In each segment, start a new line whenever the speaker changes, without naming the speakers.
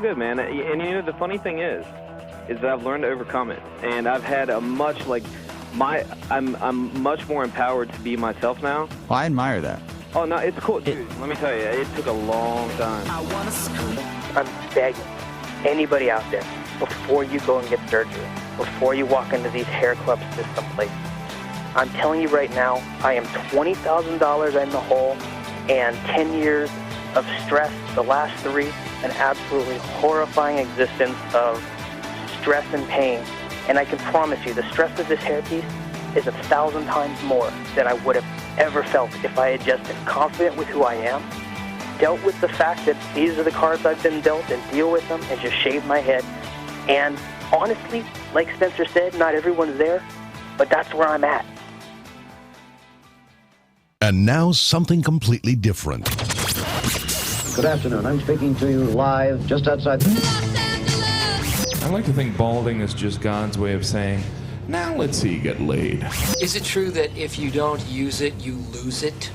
Good, man. And you know, the funny thing is that I've learned to overcome it, and I've had a much I'm much more empowered to be myself now.
Well, I admire that.
Oh no, it's cool, dude. Let me tell you, it took a long time.
I'm begging anybody out there, before you go and get surgery, before you walk into these hair club system places, I'm telling you right now, I am $20,000 in the hole, and 10 years of stress, the last 3, an absolutely horrifying existence of stress and pain. And I can promise you, the stress of this hairpiece is 1,000 times more than I would have ever felt if I had just been confident with who I am, dealt with the fact that these are the cards I've been dealt, and deal with them, and just shave my head. And honestly, like Spencer said, not everyone's there, but that's where I'm at.
And now something completely different.
Good afternoon. I'm speaking to you live just outside.
I like to think balding is just God's way of saying, now let's see you get laid.
Is it true that if you don't use it, you lose it?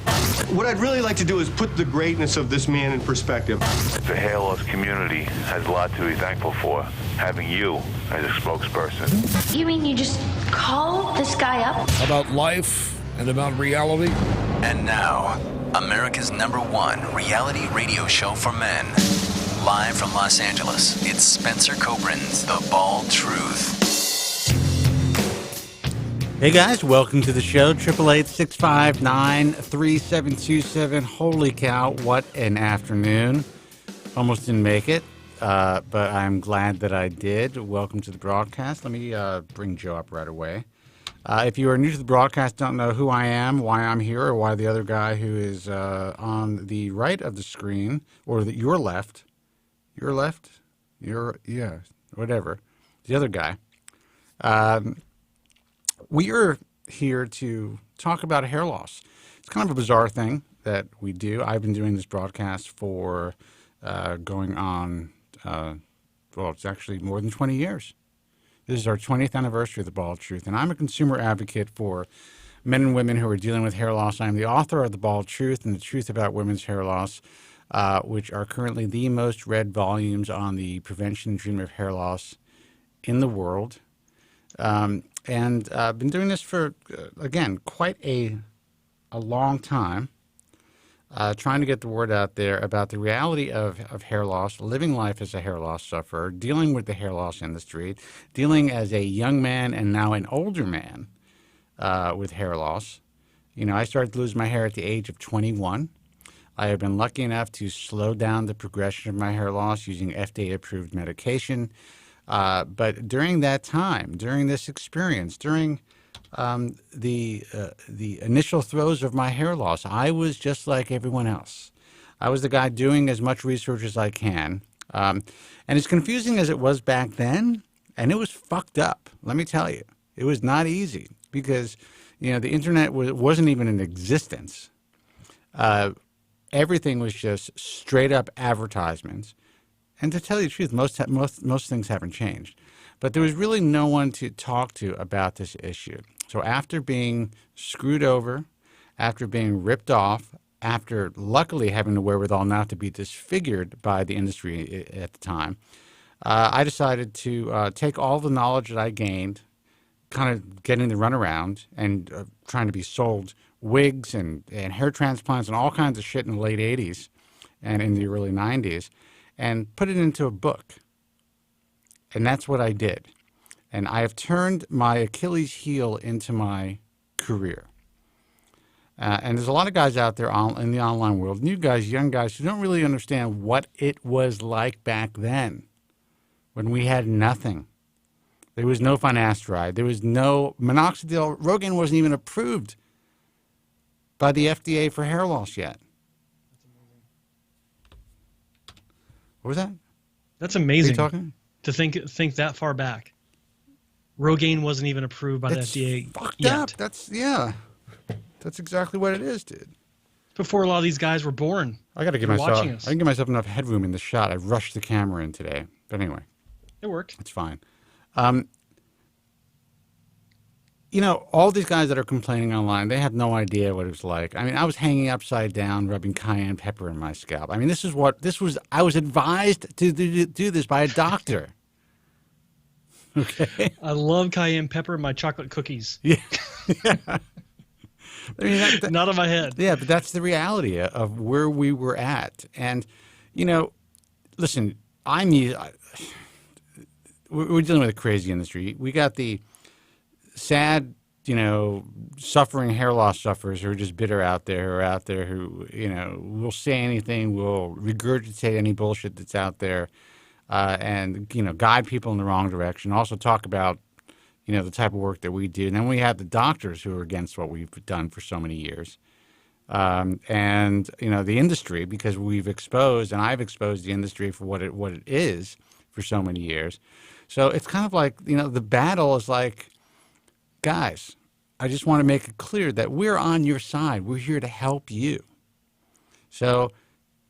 What I'd really like to do is put the greatness of this man in perspective.
The hair loss community has a lot to be thankful for, having you as a spokesperson.
You mean you just call this guy up?
About life and about reality?
And now, America's #1 reality radio show for men. Live from Los Angeles, it's Spencer Kobren's The Bald Truth.
Hey guys, welcome to the show, 888-659-3727. Holy cow, what an afternoon. Almost didn't make it, but I'm glad that I did. Welcome to the broadcast. Let me bring Joe up right away. If you are new to the broadcast, don't know who I am, why I'm here, or why the other guy who is on the right of the screen, or your left, whatever, the other guy. We are here to talk about hair loss. It's kind of a bizarre thing that we do. I've been doing this broadcast for going on, it's actually more than 20 years. This is our 20th anniversary of The Bald Truth, and I'm a consumer advocate for men and women who are dealing with hair loss. I'm the author of The Bald Truth and the Truth About Women's Hair Loss, which are currently the most read volumes on the prevention and treatment of hair loss in the world. And I've been doing this for, again, quite a long time, trying to get the word out there about the reality of hair loss, living life as a hair loss sufferer, dealing with the hair loss industry, dealing as a young man and now an older man with hair loss. You know, I started to lose my hair at the age of 21. I have been lucky enough to slow down the progression of my hair loss using FDA-approved medication. But during that time, during this experience, during the initial throes of my hair loss, I was just like everyone else. I was the guy doing as much research as I can. And as confusing as it was back then, and it was fucked up, let me tell you. It was not easy because, you know, the internet wasn't even in existence. Everything was just straight up advertisements. And to tell you the truth, most things haven't changed. But there was really no one to talk to about this issue. So after being screwed over, after being ripped off, after luckily having the wherewithal not to be disfigured by the industry at the time, I decided to take all the knowledge that I gained, kind of getting the runaround and trying to be sold wigs and hair transplants and all kinds of shit in the late 80s and in the early 90s, and put it into a book. And that's what I did. And I have turned my Achilles heel into my career. And there's a lot of guys out there in the online world, new guys, young guys, who don't really understand what it was like back then when we had nothing. There was no finasteride. There was no minoxidil. Rogaine wasn't even approved by the FDA for hair loss yet. What was that?
That's amazing.
Are you talking?
To think that far back. Rogaine wasn't even approved by the FDA yet.
Up. That's exactly what it is, dude.
Before a lot of these guys were born.
I can give myself enough headroom in the shot. I rushed the camera in today. But anyway.
It worked.
It's fine. you know, all these guys that are complaining online, they have no idea what it was like. I mean, I was hanging upside down, rubbing cayenne pepper in my scalp. I mean, I was advised to do this by a doctor. Okay.
I love cayenne pepper in my chocolate cookies.
Yeah. Yeah. I mean,
not on my head.
Yeah, but that's the reality of where we were at. And, you know, listen, we're dealing with a crazy industry. We got the sad, you know, suffering hair loss sufferers who are just bitter out there, who, you know, will say anything, will regurgitate any bullshit that's out there, and, you know, guide people in the wrong direction. Also talk about, you know, the type of work that we do. And then we have the doctors who are against what we've done for so many years. And, you know, the industry, because we've exposed, and I've exposed the industry for what it is for so many years. So it's kind of like, you know, the battle is like, guys, I just want to make it clear that we're on your side. We're here to help you. So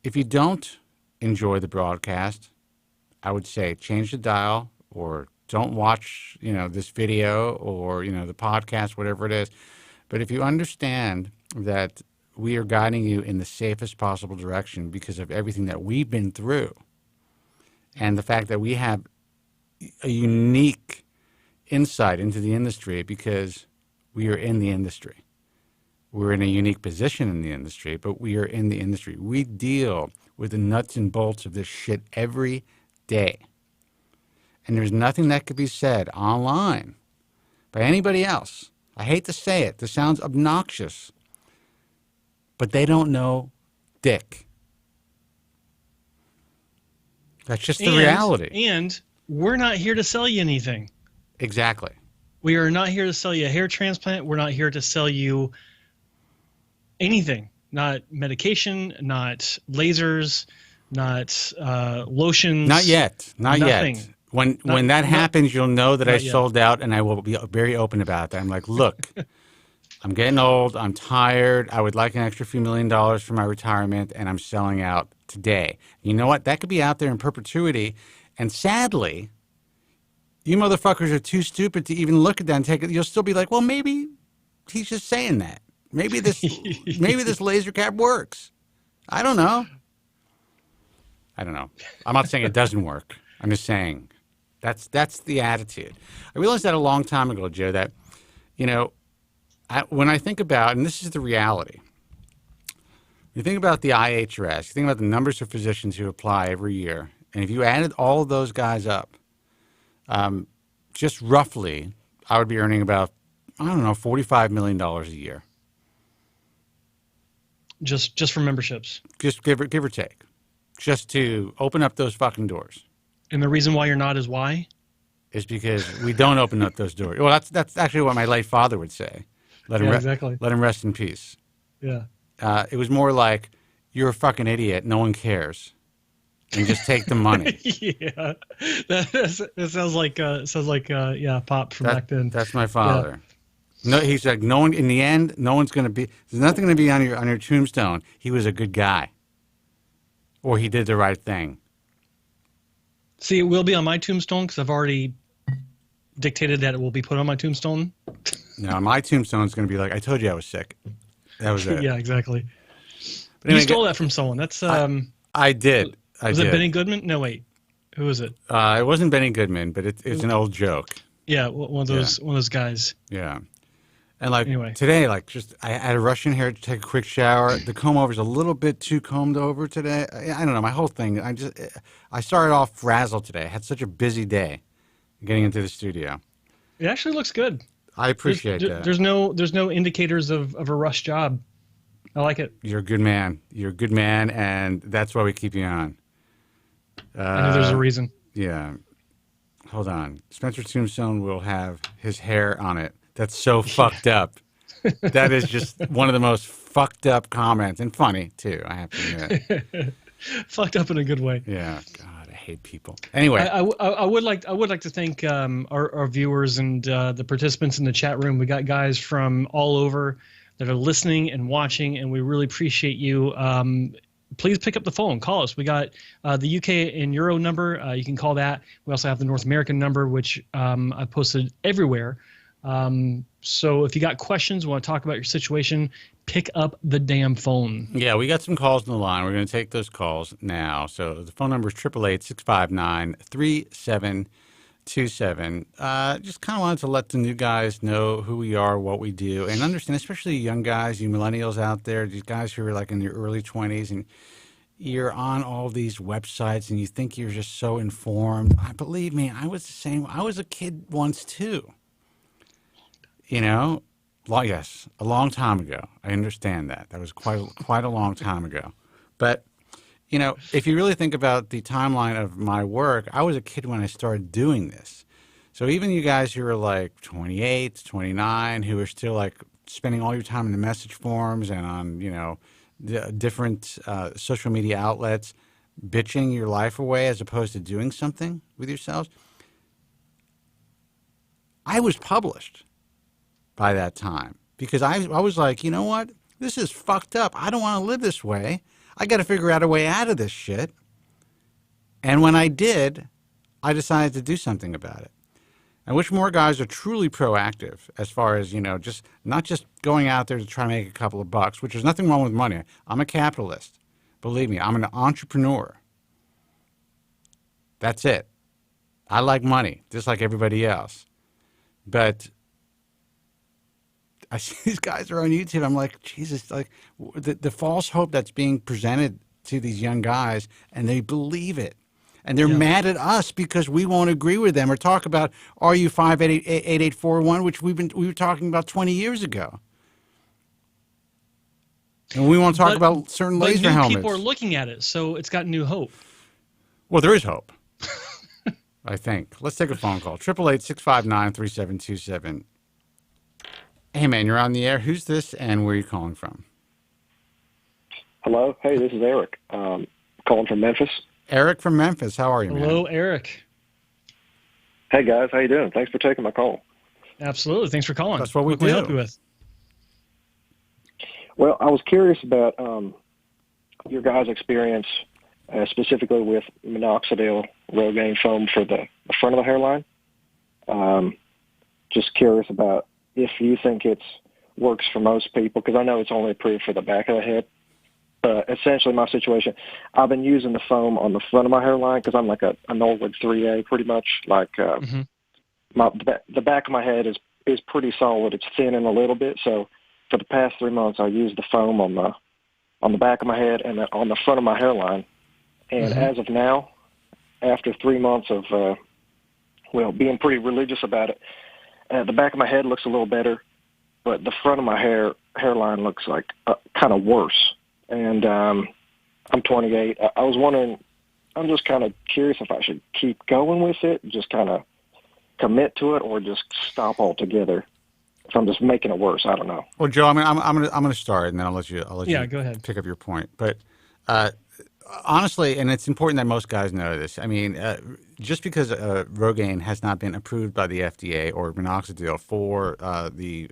if you don't enjoy the broadcast, I would say change the dial, or don't watch, you know, this video, or, you know, the podcast, whatever it is. But if you understand that we are guiding you in the safest possible direction because of everything that we've been through, and the fact that we have a unique insight into the industry because we are in the industry. We're in a unique position in the industry, but we are in the industry. We deal with the nuts and bolts of this shit every day. And there's nothing that could be said online by anybody else. I hate to say it. This sounds obnoxious. But they don't know dick. That's just the reality.
And we're not here to sell you anything.
Exactly.
We are not here to sell you a hair transplant. We're not here to sell you anything. Not medication, not lasers, not lotions.
Not yet. Not
nothing.
Yet. When that happens, you'll know that I sold out, and I will be very open about that. I'm like, look, I'm getting old. I'm tired. I would like an extra few $1 million for my retirement, and I'm selling out today. You know what? That could be out there in perpetuity. And sadly, you motherfuckers are too stupid to even look at that and take it. You'll still be like, well, maybe he's just saying that. Maybe this laser cap works. I don't know. I'm not saying it doesn't work. I'm just saying that's the attitude. I realized that a long time ago, Joe, that, you know, when I think about, and this is the reality, you think about the IHRS, you think about the numbers of physicians who apply every year, and if you added all of those guys up, just roughly, I would be earning about, I don't know, $45 million a year.
Just for memberships.
Just give or take. Just to open up those fucking doors.
And the reason why you're not is why?
Is because we don't open up those doors. Well, that's actually what my late father would say.
Exactly.
Let him rest in peace.
Yeah.
It was more like, you're a fucking idiot. No one cares. And just take the money.
Yeah. That sounds like Pop from back then.
That's my father. Yeah. No, he's like, no one, in the end, no one's going to be, there's nothing going to be on your tombstone. He was a good guy. Or he did the right thing.
See, it will be on my tombstone because I've already dictated that it will be put on my tombstone.
No, my tombstone is going to be like, I told you I was sick. That was it.
Yeah, exactly.
But anyway,
you stole that from someone. That's
I did.
Was it Benny Goodman? No, wait. Who was it?
It wasn't Benny Goodman, but it's an old joke.
Yeah, one of those guys.
Yeah. And like
anyway.
Today, like I had a rush in here to take a quick shower. The comb over's a little bit too combed over today. I don't know, my whole thing. I started off frazzled today. I had such a busy day getting into the studio.
It actually looks good.
I appreciate that.
There's no indicators of a rush job. I like it.
You're a good man. You're a good man, and that's why we keep you on.
I know there's a reason.
Yeah. Hold on. Spencer Tombstone will have his hair on it. That's so fucked up. That is just one of the most fucked up comments, and funny too, I have to admit.
Fucked up in a good way.
Yeah. God, I hate people. Anyway,
I would like to thank our viewers and the participants in the chat room. We got guys from all over that are listening and watching, and we really appreciate you. Please pick up the phone. Call us. We got the UK and Euro number. You can call that. We also have the North American number, which I posted everywhere. So if you got questions, want to talk about your situation, pick up the damn phone.
Yeah, we got some calls on the line. We're going to take those calls now. So the phone number is 888-659-3727. Just kind of wanted to let the new guys know who we are, what we do, and understand, especially young guys, you millennials out there, these guys who are like in their early 20s, and you're on all these websites and you think you're just so informed. Believe me, I was the same. I was a kid once too. You know, well, yes, a long time ago. I understand that. That was quite a long time ago. But, you know, if you really think about the timeline of my work, I was a kid when I started doing this. So even you guys who are like 28, 29, who are still like spending all your time in the message forums and on, you know, the different social media outlets, bitching your life away as opposed to doing something with yourselves, I was published by that time because I was like, you know what? This is fucked up. I don't want to live this way. I got to figure out a way out of this shit. And when I did, I decided to do something about it. I wish more guys are truly proactive as far as, you know, just not just going out there to try to make a couple of bucks, which there's nothing wrong with money. I'm a capitalist. Believe me, I'm an entrepreneur. That's it. I like money, just like everybody else. But I see these guys are on YouTube. I'm like, Jesus, like the false hope that's being presented to these young guys, and they believe it. And they're mad at us because we won't agree with them or talk about RU58841, which we were talking about 20 years ago. And we want to talk about certain laser helmets.
People are looking at it, so it's got new hope.
Well, there is hope, I think. Let's take a phone call. 888-659-3727. Hey, man, you're on the air. Who's this, and where are you calling from?
Hello. Hey, this is Eric. Calling from Memphis.
Eric from Memphis. How are you, man?
Hello, Eric.
Hey, guys. How you doing? Thanks for taking my call.
Absolutely. Thanks for calling.
That's what we do.
What can we help you with?
Well, I was curious about your guys' experience, specifically with minoxidil Rogaine foam for the front of the hairline. Just curious about if you think it works for most people, because I know it's only approved for the back of the head. Essentially, my situation, I've been using the foam on the front of my hairline because I'm like an Norwood 3A, pretty much. Like the back of my head is pretty solid. It's thinning a little bit. So for the past 3 months, I used the foam on the back of my head and on the front of my hairline. And as of now, after 3 months of being pretty religious about it, the back of my head looks a little better, but the front of my hairline looks like kind of worse. And I'm 28. I was wondering, I'm just kind of curious if I should keep going with it, just kind of commit to it, or just stop altogether. If I'm just making it worse, I don't know.
Well, Joe, I mean, I'm gonna start, and then I'll let you
go ahead.
Pick up your point. But honestly, and it's important that most guys know this. I mean, just because Rogaine has not been approved by the FDA or minoxidil for the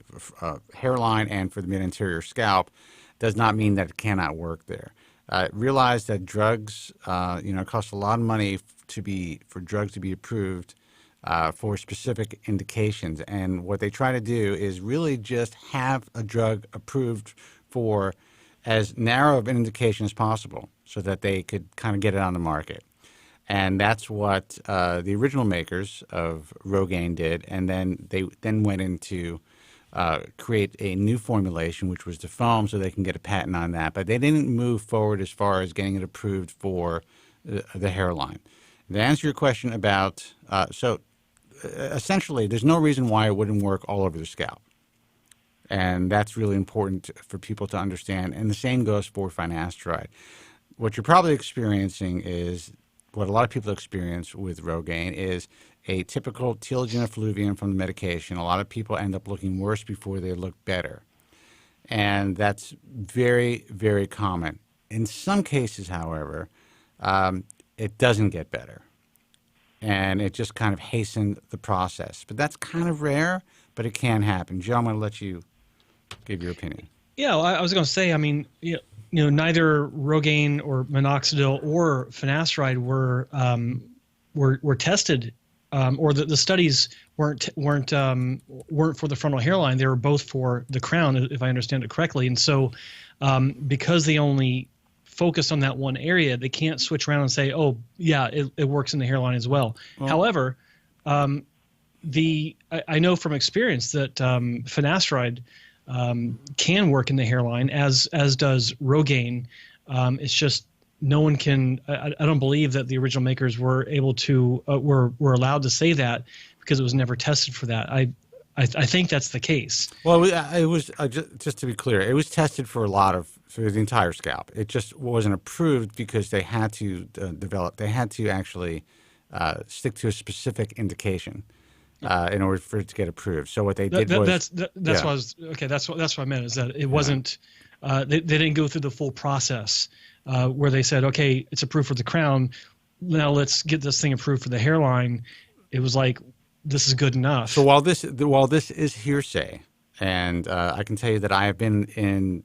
hairline and for the mid-anterior scalp, does not mean that it cannot work there. Realize that drugs, cost a lot of money for drugs to be approved for specific indications. And what they try to do is really just have a drug approved for as narrow of an indication as possible so that they could kind of get it on the market. And that's what the original makers of Rogaine did. And then they went into create a new formulation, which was the foam, so they can get a patent on that. But they didn't move forward as far as getting it approved for the hairline. To answer your question about, essentially, there's no reason why it wouldn't work all over the scalp. And that's really important for people to understand. And the same goes for finasteride. What you're probably experiencing is what a lot of people experience with Rogaine is a typical telogen effluvium from the medication. A lot of people end up looking worse before they look better. And that's very, very common. In some cases, however, it doesn't get better. And it just kind of hastened the process. But that's kind of rare, but it can happen. Joe, I'm going to let you give your opinion.
Yeah, well, I was going to say, I mean, neither Rogaine or minoxidil or finasteride were tested or the studies weren't for the frontal hairline. They were both for the crown, if I understand it correctly. And so, because they only focused on that one area, they can't switch around and say, "Oh, yeah, it works in the hairline as well." However, I know from experience that finasteride can work in the hairline, as does Rogaine. It's just no one can. I don't believe that the original makers were able to were allowed to say that because it was never tested for that. I think that's the case.
Well, it was just to be clear, it was tested for the entire scalp. It just wasn't approved because they had to They had to actually stick to a specific indication in order for it to get approved. So what they did was
that's what I was okay. That's what I meant is that it wasn't. They didn't go through the full process where they said, okay, it's approved for the crown. Now let's get this thing approved for the hairline. It was like, this is good enough.
So while this is hearsay, and I can tell you that I have been in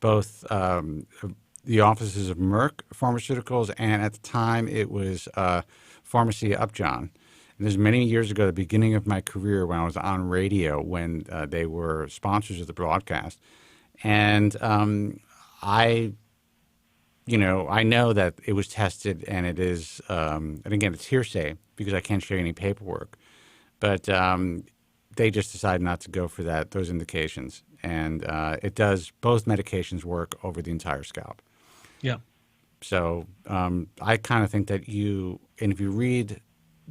both the offices of Merck Pharmaceuticals, and at the time it was Pharmacy Upjohn. And this was many years ago, the beginning of my career when I was on radio, when they were sponsors of the broadcast. And I know that it was tested, and it is, and again, it's hearsay because I can't show you any paperwork. But they just decided not to go for those indications. And it does, both medications work over the entire scalp.
Yeah.
So I kind of think that and if you read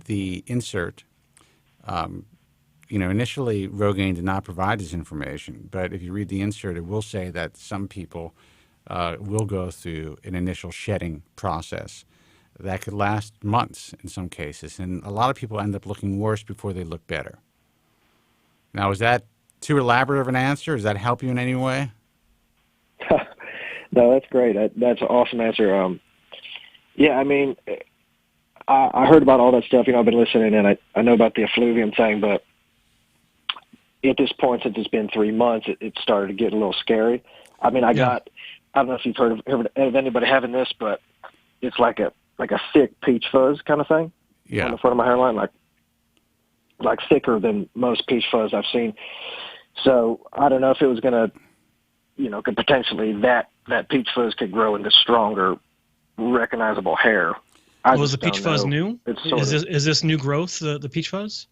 the insert, initially Rogaine did not provide this information, but if you read the insert, it will say that some people will go through an initial shedding process that could last months in some cases, and a lot of people end up looking worse before they look better. Now, is that too elaborate of an answer? Does that help you in any way?
No, that's great. That's an awesome answer. Yeah, I mean, I heard about all that stuff. I've been listening, and I know about the effluvium thing, but at this point, since it's been 3 months, it started to get a little scary. I mean, I don't know if you've heard of anybody having this, but it's like a thick peach fuzz kind of thing on the front of my hairline, like thicker than most peach fuzz I've seen. So I don't know if it was going to, could potentially that peach fuzz could grow into stronger, recognizable hair.
Was the peach fuzz new? Is this new growth, the peach fuzz?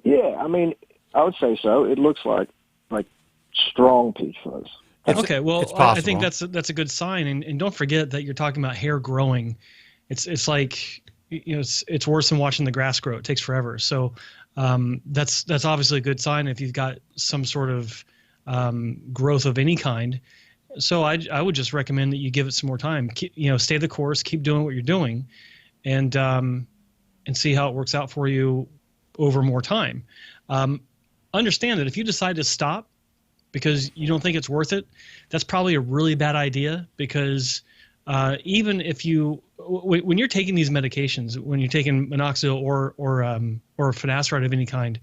Yeah, I mean, I would say so. It looks like strong peach fuzz.
Okay, well, I think that's a good sign, and don't forget that you're talking about hair growing. It's like it's worse than watching the grass grow. It takes forever. So that's obviously a good sign if you've got some sort of growth of any kind. So I would just recommend that you give it some more time. Stay the course, keep doing what you're doing, and see how it works out for you over more time. Understand that if you decide to stop because you don't think it's worth it, that's probably a really bad idea, because even if when you're taking these medications, when you're taking minoxidil or finasteride of any kind,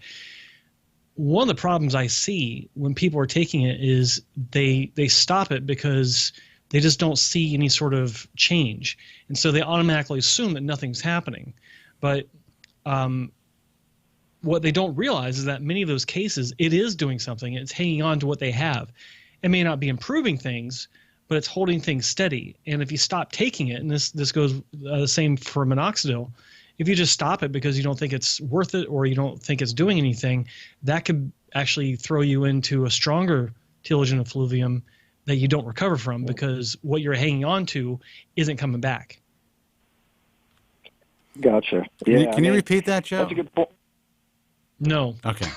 one of the problems I see when people are taking it is they stop it because they just don't see any sort of change, and so they automatically assume that nothing's happening. But what they don't realize is that many of those cases, it is doing something. It's hanging on to what they have. It may not be improving things, but it's holding things steady. And if you stop taking it, and this goes the same for minoxidil, if you just stop it because you don't think it's worth it or you don't think it's doing anything, that could actually throw you into a stronger telogen effluvium that you don't recover from, because what you're hanging on to isn't coming back.
Gotcha.
Yeah, Can you repeat that, Joe?
That's a good point.
No.
Okay.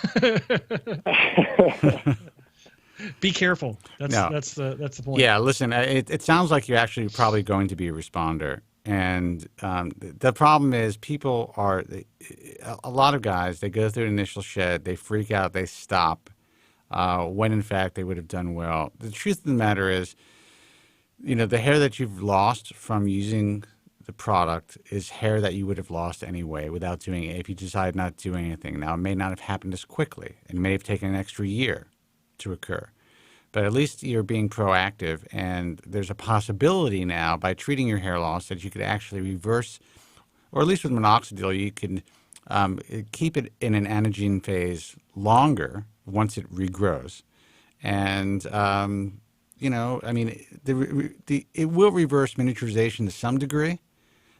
Be careful. That's the point.
Yeah, listen, it sounds like you're actually probably going to be a responder. And the problem is people are – a lot of guys, they go through an initial shed, they freak out, they stop, when in fact they would have done well. The truth of the matter is, the hair that you've lost from using – the product is hair that you would have lost anyway without doing it if you decide not to do anything. Now, it may not have happened as quickly. It may have taken an extra year to occur. But at least you're being proactive, and there's a possibility now by treating your hair loss that you could actually reverse or at least with minoxidil, you can keep it in an anagen phase longer once it regrows. And, you know, I mean, it will reverse miniaturization to some degree.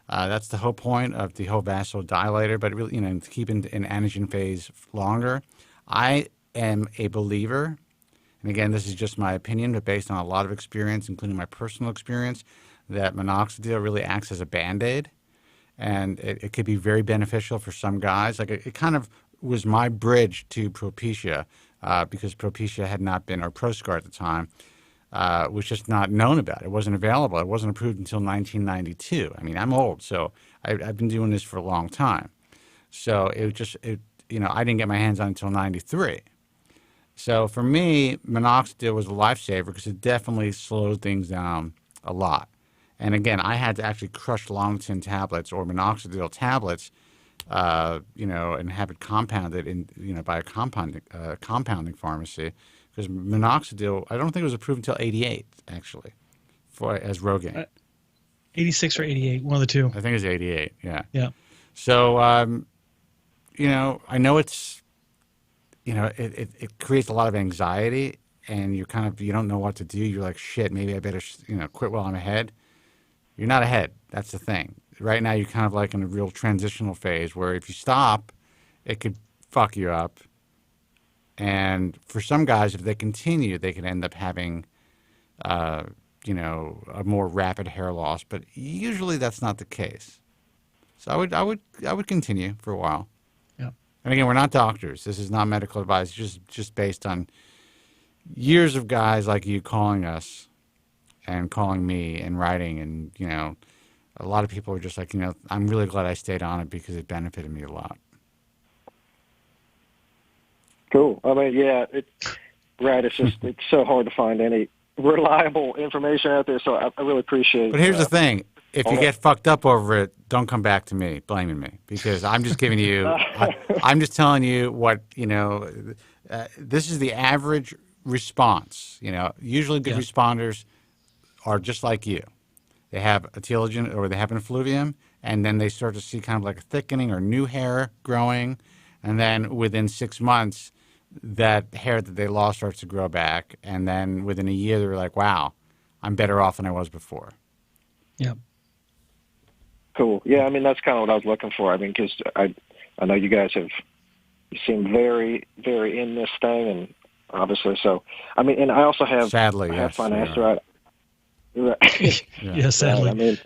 That's the whole point of the whole vasodilator, but it really, you know, to keep it in anagen phase longer. I am a believer, and again, this is just my opinion, but based on a lot of experience, including my personal experience, that minoxidil really acts as a Band-Aid, and it could be very beneficial for some guys. Like it kind of was my bridge to Propecia, because Propecia had not been, or Proscar at the time, was just not known about. It wasn't available. It wasn't approved until 1992. I mean, I'm old, so I've been doing this for a long time. So you know, I didn't get my hands on it until 93. So for me, minoxidil was a lifesaver because it definitely slowed things down a lot. And again, I had to actually crush Longton tablets or minoxidil tablets, you know, and have it compounded in, you know, by a compounding pharmacy, because minoxidil, I don't think it was approved until 88, actually, as Rogaine.
86 or 88, one of the two.
I think it was 88, yeah.
Yeah.
So, you know, I know it's, you know, it creates a lot of anxiety, and you don't know what to do. You're like, shit, maybe I better, you know, quit while I'm ahead. You're not ahead. That's the thing. Right now, you're kind of like in a real transitional phase where if you stop, it could fuck you up. And for some guys, if they continue, they could end up having, you know, a more rapid hair loss. But usually, that's not the case. So I would continue for a while.
Yeah.
And again, we're not doctors. This is not medical advice. It's just based on years of guys like you calling us and calling me and writing, and you know, a lot of people are just like, you know, I'm really glad I stayed on it because it benefited me a lot.
Cool. I mean, yeah, right. It's just it's so hard to find any reliable information out there. So I really appreciate.
But here's the thing: if you get fucked up over it, don't come back to me blaming me, because I'm just giving you. I'm just telling you what you know. This is the average response. You know, usually good responders are just like you. They have a telogen or they have an effluvium, and then they start to see kind of like a thickening or new hair growing, and then within 6 months, that hair that they lost starts to grow back, and then within a year, they're like, wow, I'm better off than I was before.
Yeah.
Cool. Yeah, I mean, that's kind of what I was looking for. I mean, because I know you guys you seem very, very in this thing, and obviously, so, I mean, and I also have,
sadly,
I have finasteride.
Yeah, sadly.
I mean,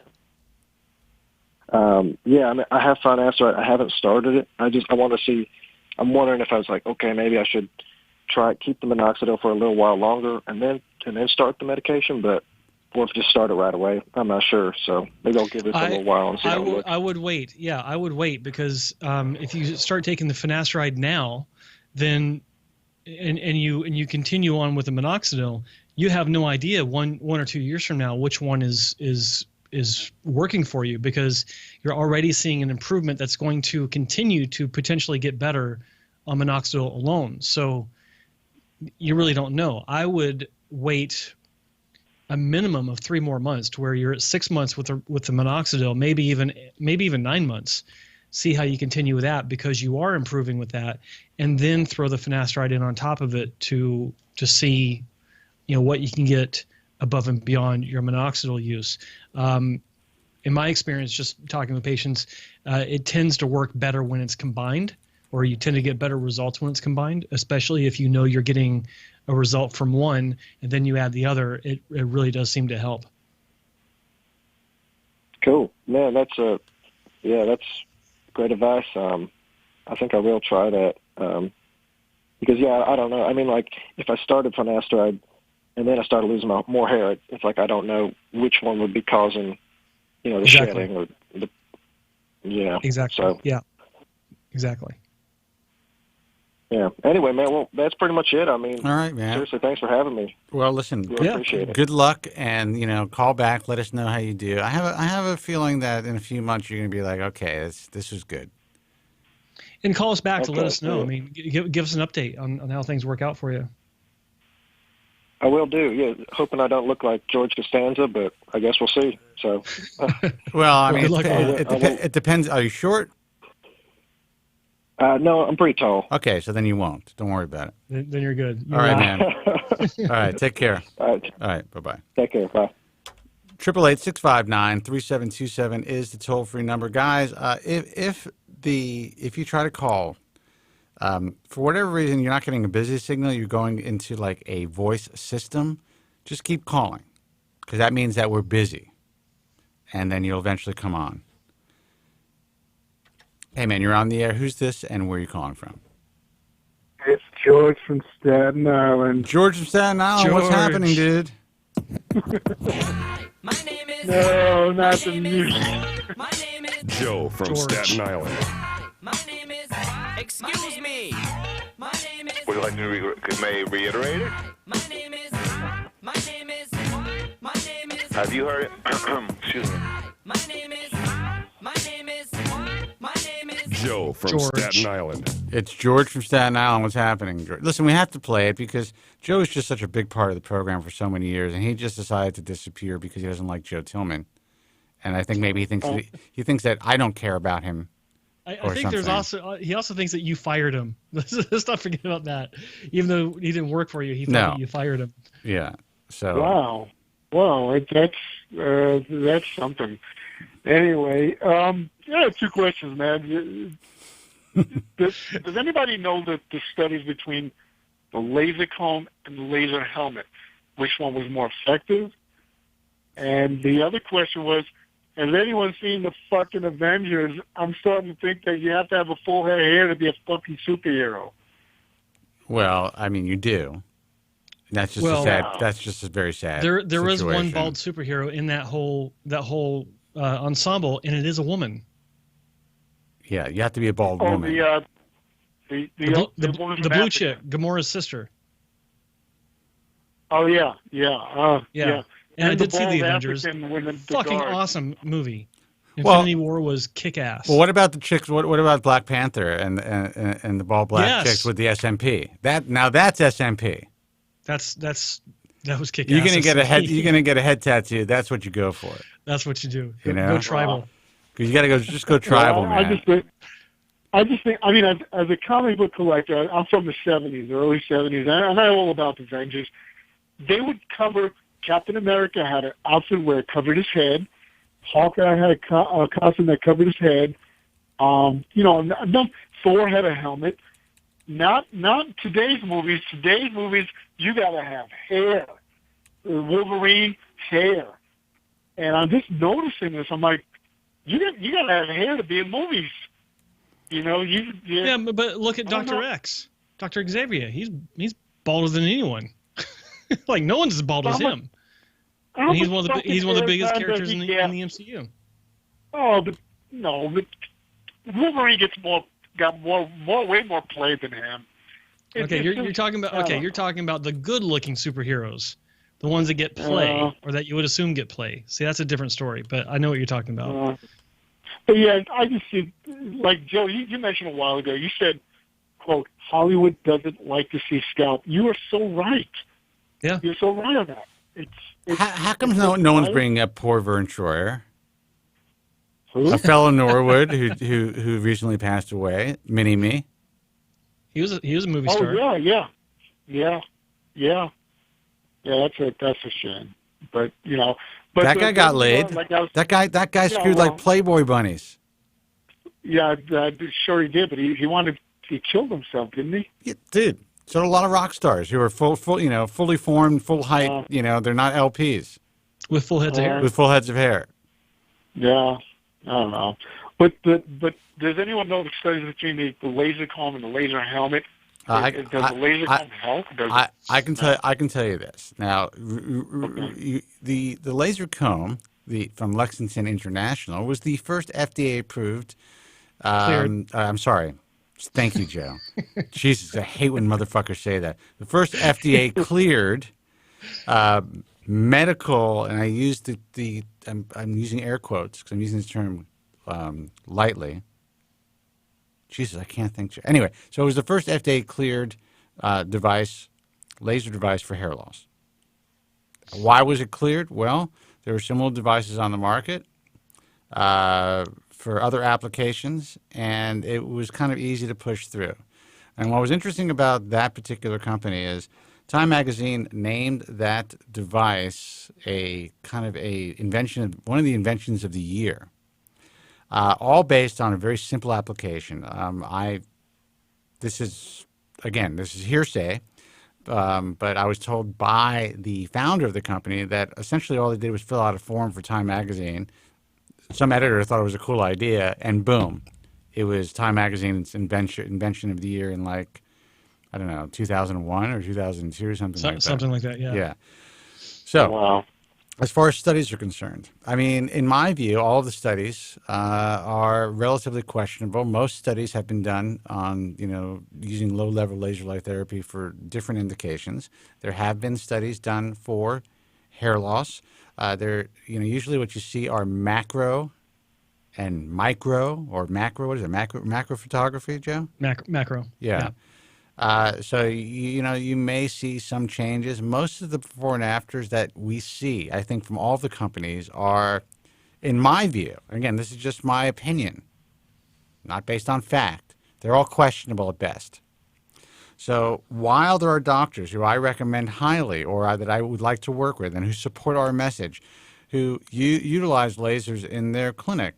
yeah, I mean, I have finasteride. I haven't started it. I want to see. I'm wondering if I was like, okay, maybe I should keep the minoxidil for a little while longer, and then start the medication, or if just start it right away. I'm not sure, so maybe I'll give this a little while and see how it looks.
I would wait. Yeah, I would wait, because if you start taking the finasteride now, then and you continue on with the minoxidil, you have no idea one or 2 years from now which one is working for you, because you're already seeing an improvement that's going to continue to potentially get better on minoxidil alone. So you really don't know. I would wait a minimum of 3 more months, to where you're at 6 months with the minoxidil, maybe even 9 months. See how you continue with that, because you are improving with that, and then throw the finasteride in on top of it to see, you know, what you can get above and beyond your minoxidil use. In my experience, just talking with patients, it tends to work better when it's combined, or you tend to get better results when it's combined, especially if you know you're getting a result from one and then you add the other. It really does seem to help.
Cool. Man, that's great advice. I think I will try that. Because, yeah, I don't know. I mean, like, if I started finasteride and then I started losing more hair, it's like I don't know which one would be causing, you know, the shedding or the, yeah.
Exactly.
So,
yeah. Exactly.
Yeah. Anyway, man, well, that's pretty much it. I mean,
all right, man.
Seriously, thanks for having me.
Well, listen,
really appreciate it.
Good luck, and, you know, call back. Let us know how you do. I have a feeling that in a few months you're going to be like, okay, this was good.
And call us back to let us know. I mean, give us an update on how things work out for you.
I will do. Yeah, hoping I don't look like George Costanza, but I guess we'll see. So,
well, I mean, it depends. Are you short?
No, I'm pretty tall.
Okay, so then you won't. Don't worry about
it. Then you're good.
All right, man. All right, take care.
All
right, bye-bye.
Take care. Bye.
888-659-3727 is the toll-free number. Guys, if you try to call, for whatever reason you're not getting a busy signal, you're going into like a voice system, just keep calling, because that means that we're busy, and then you'll eventually come on. Hey, man, you're on the air. Who's this, and where are you calling from?
It's George from Staten Island.
George from Staten Island. What's happening, dude?
No, not the music.
Joe from Staten Island.
Excuse me. My name is.
Would you like to may reiterate it?
My name is.
Have you heard it? Excuse me.
My name is.
Joe from Staten Island.
It's George from Staten Island. What's happening, George? Listen, we have to play it because Joe is just such a big part of the program for so many years, and he just decided to disappear because he doesn't like Joe Tillman. And I think maybe he thinks that I don't care about him.
I think there's also he also thinks that you fired him. Let's not forget about that. Even though he didn't work for you, he thought that you fired him.
Yeah. So.
Wow. That's something. Anyway, yeah, two questions, man. Does anybody know the studies between the laser comb and the laser helmet? Which one was more effective? And the other question was, has anyone seen the fucking Avengers? I'm starting to think that you have to have a full head of hair to be a fucking superhero.
Well, I mean, you do. That's just That's just a very sad.
There was one bald superhero in that whole ensemble, and it is a woman.
Yeah, you have to be a bald woman.
The blue chick, Gamora's sister.
Oh yeah.
And I did see the Avengers. Fucking awesome movie. Infinity War was kick ass.
Well, what about the chicks? What about Black Panther and the bald black chicks with the SMP? That's SMP.
That was kick ass.
You're gonna get a head tattoo. That's what you go for.
That's what you do. Go tribal.
Because you got to just go tribal, man.
I just think. I mean, as a comic book collector, I'm from the '70s, early '70s, and I know all about the Avengers. They would cover. Captain America had an outfit where it covered his head. Hawkeye had a costume that covered his head. Thor had a helmet. Not today's movies. Today's movies, you gotta have hair. Wolverine, hair. And I'm just noticing this. I'm like, you gotta have hair to be in movies.
Yeah, but look at Dr. X, Dr. Xavier. He's balder than anyone. Like no one's as bald as him. And he's one of the biggest characters in the MCU.
Oh, but Wolverine got way more play than him.
You're talking about the good-looking superheroes, the ones that get play, or that you would assume get play. See, that's a different story, but I know what you're talking about.
But yeah, I just see, like Joe, you mentioned a while ago. You said, "quote Hollywood doesn't like to see scalp." You are so right.
Yeah,
you're so right on that.
How come no one's bringing up poor Vern Troyer? A fellow Norwood who recently passed away, Mini-Me.
He was a movie star.
Oh yeah. That's a shame. But
that guy got laid. That guy screwed like Playboy bunnies.
Yeah, sure he did. But he killed himself, didn't he?
Yeah, dude. So a lot of rock stars who are fully formed, full height. They're not LPs
with full heads of hair.
With full heads of hair.
Yeah, I don't know. But does anyone know the studies between the laser comb and the laser helmet? Does the laser comb help?
I can tell you this now. The laser comb from Lexington International was the first FDA approved. I'm sorry. Thank you, Joe. Jesus, I hate when motherfuckers say that. The first FDA cleared medical, and I used I'm using air quotes because I'm using this term lightly. Jesus, I can't think. Anyway, so it was the first FDA cleared laser device for hair loss. Why was it cleared? Well, there were similar devices on the market for other applications, and it was kind of easy to push through. And what was interesting about that particular company is Time Magazine named that device a kind of a invention, one of the inventions of the year, all based on a very simple application. This is hearsay, but I was told by the founder of the company that essentially all they did was fill out a form for Time Magazine. Some editor thought it was a cool idea, and boom, it was Time Magazine's invention of the year in, like, I don't know, 2001 or 2002 or something like that.
Something like that, yeah.
Yeah. So,
wow.
As far as studies are concerned, I mean, in my view, all of the studies are relatively questionable. Most studies have been done on, using low-level laser light therapy for different indications. There have been studies done for hair loss. Usually what you see are macro and micro, or macro. What is it? Macro photography, Joe?
Macro.
Yeah. So, you may see some changes. Most of the before and afters that we see, I think, from all the companies are, in my view, again, this is just my opinion, not based on fact, they're all questionable at best. So while there are doctors who I recommend highly, or that I would like to work with, and who support our message, who utilize lasers in their clinic,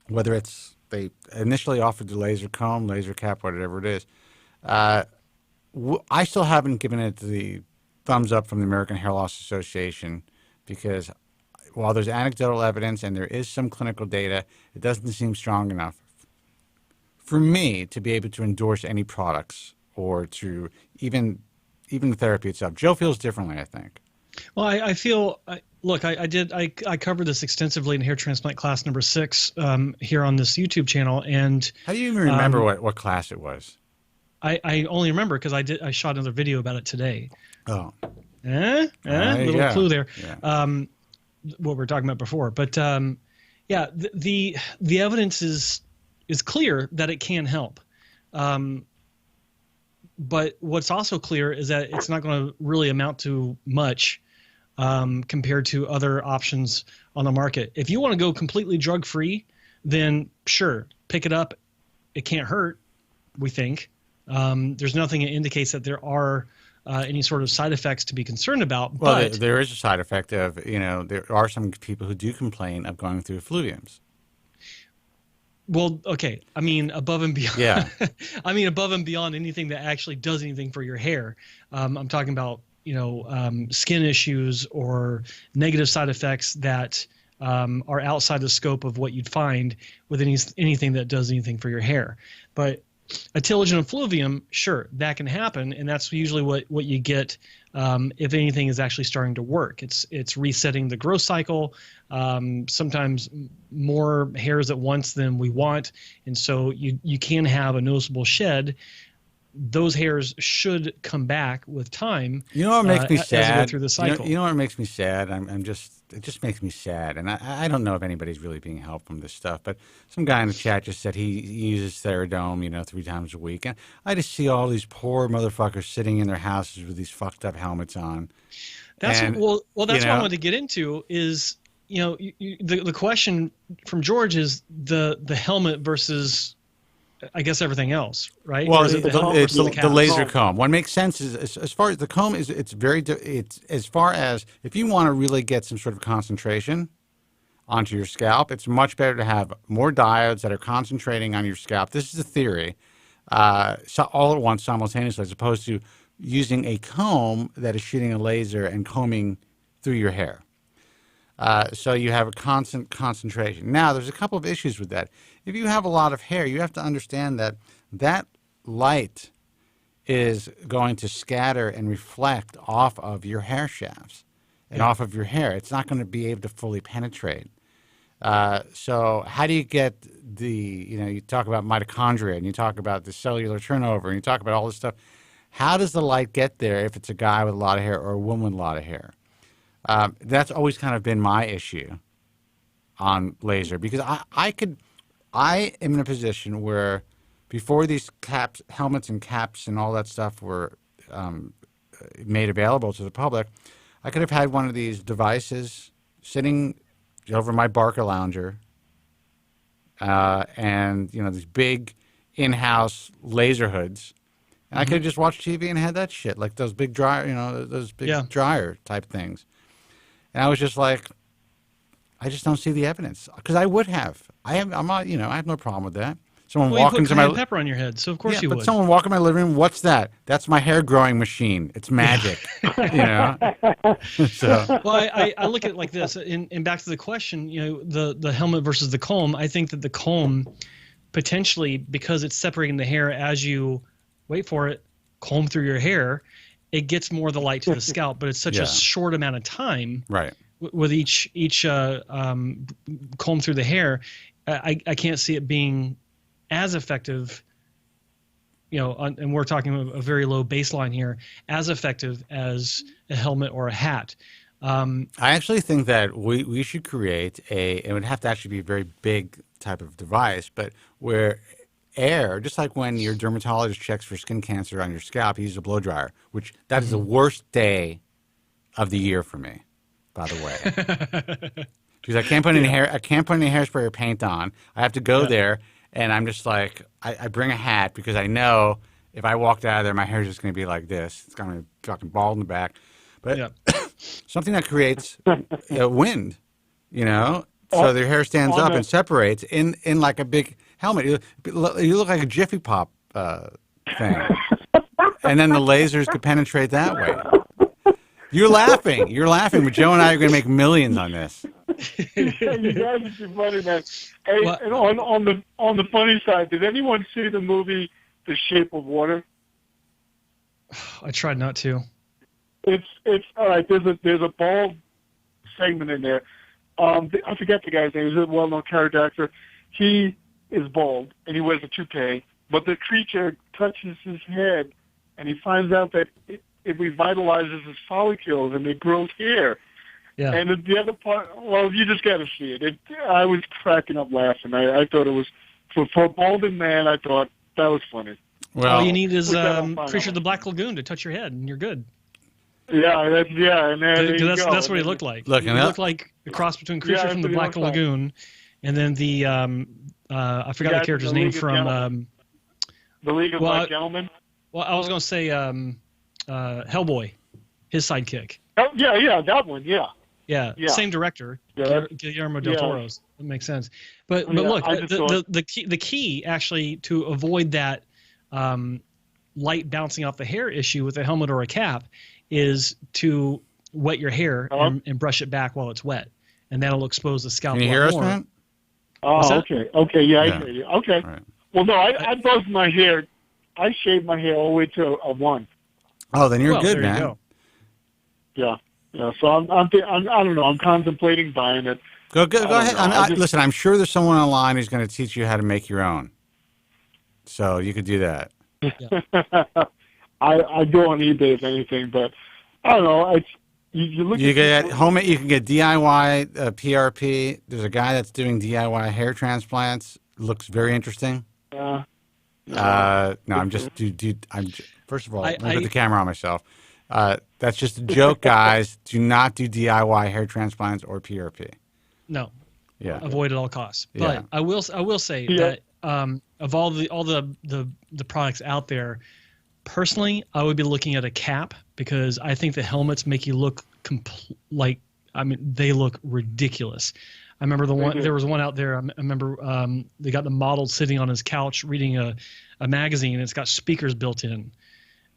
whether it's they initially offered the laser comb, laser cap, whatever it is, I still haven't given it the thumbs up from the American Hair Loss Association, because while there's anecdotal evidence and there is some clinical data, it doesn't seem strong enough for me to be able to endorse any products or to even the therapy itself. Joe feels differently, I think.
Well, I feel, look, I covered this extensively in Hair Transplant class number 6 here on this YouTube channel. And
how do you even remember what class it was?
I only remember because I shot another video about it today.
Oh.
Little clue there.
Yeah.
What we were talking about before. But yeah, the evidence is clear that it can help. But what's also clear is that it's not going to really amount to much compared to other options on the market. If you want to go completely drug-free, then sure, pick it up. It can't hurt, we think. There's nothing that indicates that there are any sort of side effects to be concerned about.
Well,
but
there is a side effect of, there are some people who do complain of going through effluviums.
Well, okay. I mean, above and beyond.
Yeah.
I mean, above and beyond anything that actually does anything for your hair. I'm talking about, skin issues or negative side effects that are outside the scope of what you'd find with anything that does anything for your hair. But Atilogen effluvium, sure, that can happen, and that's usually what you get if anything is actually starting to work. It's resetting the growth cycle, sometimes more hairs at once than we want, and so you can have a noticeable shed. Those hairs should come back with time.
You know what makes me sad?
As we go through the cycle.
You know what makes me sad? It just makes me sad, and I don't know if anybody's really being helped from this stuff. But some guy in the chat just said he uses Theradome, 3 times a week, and I just see all these poor motherfuckers sitting in their houses with these fucked up helmets on.
That's what I wanted to get into. Is the question from George is the helmet versus, I guess, everything else, right?
Well,
it's
the laser comb. What makes sense is, as far as the comb is, it's as far as if you want to really get some sort of concentration onto your scalp, it's much better to have more diodes that are concentrating on your scalp. This is a theory, so all at once simultaneously, as opposed to using a comb that is shooting a laser and combing through your hair. So you have a constant concentration. Now, there's a couple of issues with that. If you have a lot of hair, you have to understand that light is going to scatter and reflect off of your hair shafts and off of your hair. It's not going to be able to fully penetrate. So how do you get you talk about mitochondria, and you talk about the cellular turnover, and you talk about all this stuff. How does the light get there if it's a guy with a lot of hair or a woman with a lot of hair? That's always kind of been my issue on laser, because I am in a position where before these helmets and caps and all that stuff were made available to the public, I could have had one of these devices sitting over my Barca lounger, and these big in-house laser hoods, and I could have just watched TV and had that shit, like those big dryer, those big dryer type things. And I was just like, I just don't see the evidence, because I would have. I'm not, I have no problem with that. Someone walk into my
pepper on your head, so of course you would.
But someone walk in my living room, what's that? That's my hair growing machine. It's magic. So.
Well, I look at it like this, and back to the question, the helmet versus the comb. I think that the comb, potentially, because it's separating the hair as you wait for it, comb through your hair, it gets more of the light to the scalp, but it's such a short amount of time.
Right.
With each comb through the hair, I can't see it being as effective, and we're talking a very low baseline here, as effective as a helmet or a hat.
I actually think that we should create it would have to actually be a very big type of device, but where air, just like when your dermatologist checks for skin cancer on your scalp, he uses a blow dryer, which that is the worst day of the year for me, by the way. Because I can't put any hairspray or paint on. I have to go there. And I'm just like, I bring a hat because I know if I walked out of there, my hair is just going to be like this. It's going to be fucking bald in the back. But something that creates wind, so their hair stands up and separates in like a big helmet. You look like a Jiffy Pop thing. And then the lasers could penetrate that way. You're laughing, but Joe and I are going to make millions on this.
You guys are too funny, man. Hey, and on the funny side, did anyone see the movie The Shape of Water?
I tried not to.
It's all right. There's a bald segment in there. I forget the guy's name. He's a well-known character actor. He is bald and he wears a toupee, but the creature touches his head, and he finds out that it revitalizes his follicles and it grows hair. Yeah. And the other part, well, you just got to see it. I was cracking up laughing. I thought it was, for a balding man, I thought that was funny.
Well, all you need is Creature of the Black Lagoon to touch your head, and you're good.
Yeah, and
that's what he looked like. He looked like a cross between Creature from the Black Lagoon and then the, I forgot the character's name from...
The League of Black Gentlemen?
Well, I was going to say Hellboy, his sidekick.
Oh, yeah, that one, yeah.
Yeah, same director, Guillermo del Toro's. That makes sense. But look, the key actually to avoid that light bouncing off the hair issue with a helmet or a cap is to wet your hair and brush it back while it's wet, and that'll expose the scalp.
Can you hear us, man?
Oh, okay, yeah, I hear you. Okay. Right. Well, no, I buzz my hair. I shave my hair all the way to a 1.
Oh, then you're good, man.
You
go. Yeah. So I don't know. I'm contemplating buying it.
Go ahead. Listen, I'm sure there's someone online who's going to teach you how to make your own. So you could do that.
Yeah. I go on eBay if anything, but I don't know. You
get homemade. You can get DIY PRP. There's a guy that's doing DIY hair transplants. Looks very interesting. No, I'm just, dude. First of all, let me put the camera on myself. That's just a joke, guys. Do not do DIY hair transplants or PRP.
No.
Yeah.
Avoid at all costs. But I will say that of all the products out there, personally, I would be looking at a cap because I think the helmets make you look they look ridiculous. I remember there was one out there. I remember they got the model sitting on his couch reading a magazine, and it's got speakers built in.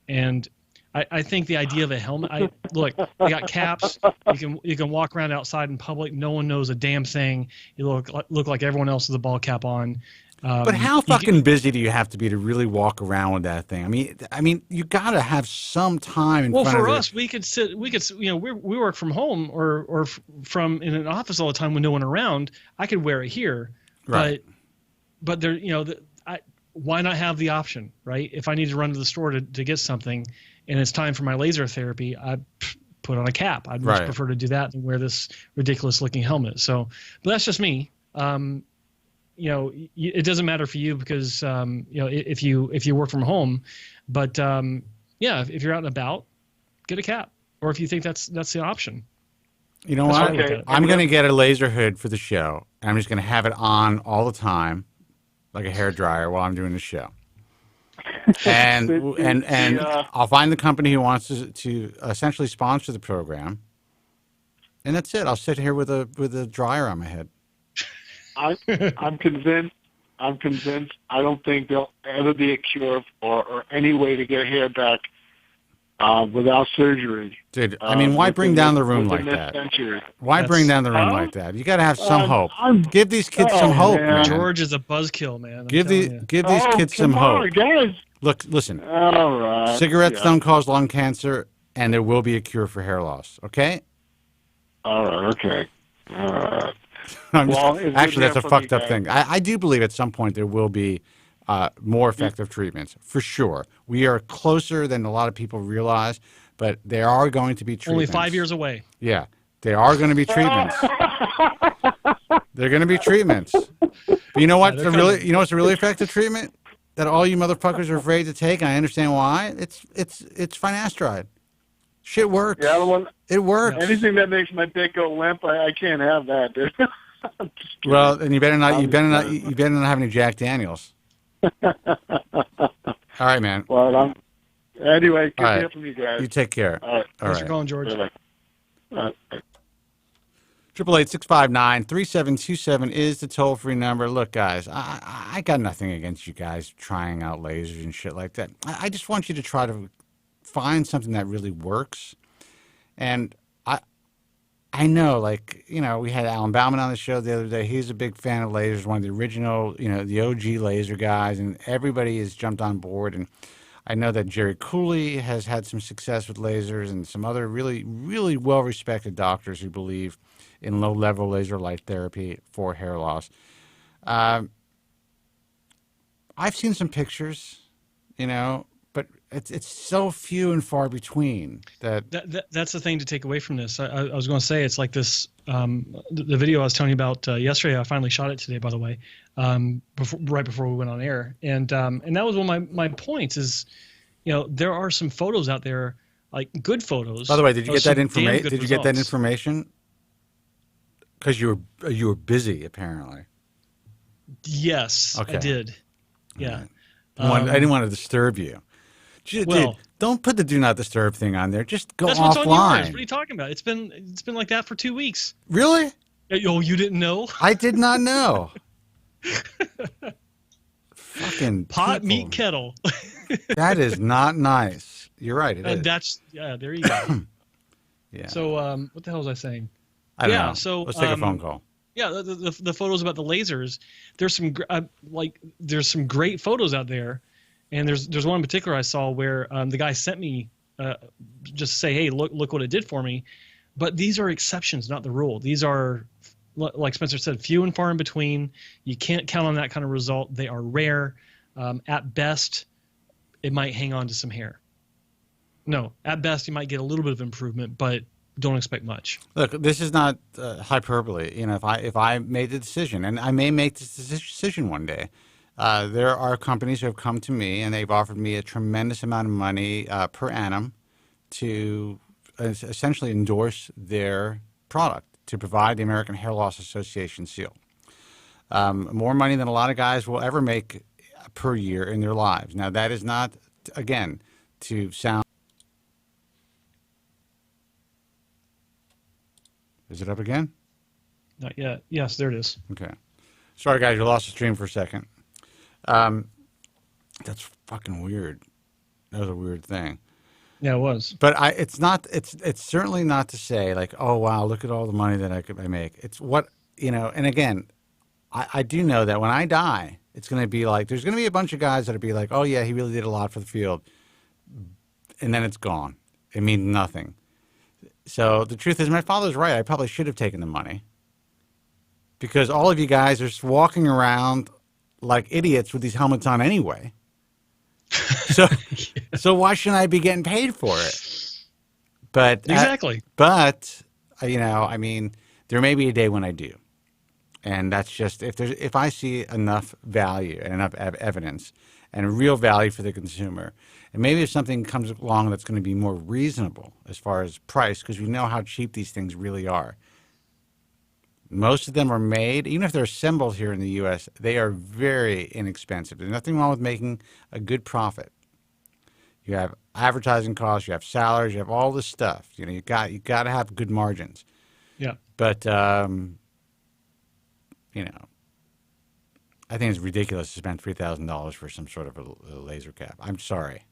And I think the idea of a helmet. Look, they got caps. You can walk around outside in public. No one knows a damn thing. You look like everyone else with a ball cap on.
But how fucking busy do you have to be to really walk around with that thing? I mean, you got to have some time in front of it.
Well, for us, we could we work from home or from in an office all the time with no one around. I could wear it here,
right?
But there, why not have the option, right? If I need to run to the store to get something, and it's time for my laser therapy, I put on a cap. I'd much prefer to do that than wear this ridiculous looking helmet. So, but that's just me. It doesn't matter for you because if you work from home, but if you're out and about, get a cap or if you think that's the option.
You know what? I'm going to get a laser hood for the show, and I'm just going to have it on all the time, like a hairdryer, while I'm doing the show. And I'll find the company who wants to essentially sponsor the program, and that's it. I'll sit here with a dryer on my head.
I'm convinced. I don't think there'll ever be a cure or any way to get hair back without surgery.
Dude, I mean, why bring down the room like that? Why bring down the room like that? You got to have some hope. Give these kids some hope, man.
George is a buzzkill, man.
Give these kids some hope.
Guys.
Look, listen.
All right.
Cigarettes don't cause lung cancer, and there will be a cure for hair loss. Okay.
All right. Okay. All right.
Actually, that's a fucked up thing. I do believe at some point there will be more effective treatments, for sure. We are closer than a lot of people realize, but there are going to be treatments.
Only 5 years away.
Yeah, there are going to be treatments. They're going to be treatments. But you know what? You know what's a really effective treatment that all you motherfuckers are afraid to take? And I understand why. It's finasteride. Shit works.
Yeah,
it works.
Anything that makes my dick go limp, I can't have that, dude.
Well, and you better not have any Jack Daniels. All right, man.
Well, anyway, good to hear
right.
from you guys.
You take care.
All right.
Thanks for calling, George.
888-659-3727 is the toll-free number. Look, guys, I got nothing against you guys trying out lasers and shit like that. I just want you to try to find something that really works. And I know, like, you know, we had Alan Bauman on the show the other day. He's a big fan of lasers, one of the original, you know, the OG laser guys, and everybody has jumped on board. And I know that Jerry Cooley has had some success with lasers, and some other really, really well-respected doctors who believe in low-level laser light therapy for hair loss. I've seen some pictures, you know, but it's so few and far between
that's the thing to take away from this. I was going to say, it's like this, the video I was telling you about yesterday. I finally shot it today, by the way, right before we went on air. And that was one of my points is, you know, there are some photos out there, like good photos.
By the way, did you get that information? Did you get that information? Because you were busy, apparently.
Yes, okay. I did. Yeah.
Right. I didn't want to disturb you. Dude, don't put the do not disturb thing on there. Just go offline. That's what's on yours.
What are you talking about? It's been like that for 2 weeks.
Really?
Oh, you didn't know?
I did not know. Fucking
pot meat kettle.
That is not nice. You're right. It is.
There you go.
Yeah.
So what the hell was I saying?
I don't know. So let's take a phone call.
Yeah, the photos about the lasers. There's some great photos out there. And there's one in particular I saw where the guy sent me just to say, hey, look what it did for me. But these are exceptions, not the rule. These are, like Spencer said, few and far in between. You can't count on that kind of result. They are rare. At best, it might hang on to some hair. No, at best, you might get a little bit of improvement, but don't expect much.
Look, this is not hyperbole. You know, if I made the decision, and I may make this decision one day, there are companies who have come to me and they've offered me a tremendous amount of money per annum to essentially endorse their product, to provide the American Hair Loss Association seal. More money than a lot of guys will ever make per year in their lives. Now, that is not, again, to sound... Is it up again?
Not yet. Yes, there it is.
Okay. Sorry, guys, you lost the stream for a second. That's fucking weird. That was a weird thing.
Yeah, it was.
But it's not. It's certainly not to say like, oh wow, look at all the money that I make. It's what, you know. And again, I do know that when I die, it's going to be like there's going to be a bunch of guys that'll be like, oh yeah, he really did a lot for the field, and then it's gone. It means nothing. So the truth is, my father's right. I probably should have taken the money because all of you guys are just walking around like idiots with these helmets on anyway. So why shouldn't I be getting paid for it? But
exactly.
But you know, I mean, there may be a day when I do, And that's just, if I see enough value and enough evidence and real value for the consumer, and maybe if something comes along that's going to be more reasonable as far as price, because we know how cheap these things really are. Most of them are made, even if they're assembled here in the U.S., they are very inexpensive. There's nothing wrong with making a good profit. You have advertising costs, you have salaries, you have all this stuff. You know, you got to have good margins.
Yeah.
But you know, I think it's ridiculous to spend $3,000 for some sort of a laser cap. I'm sorry.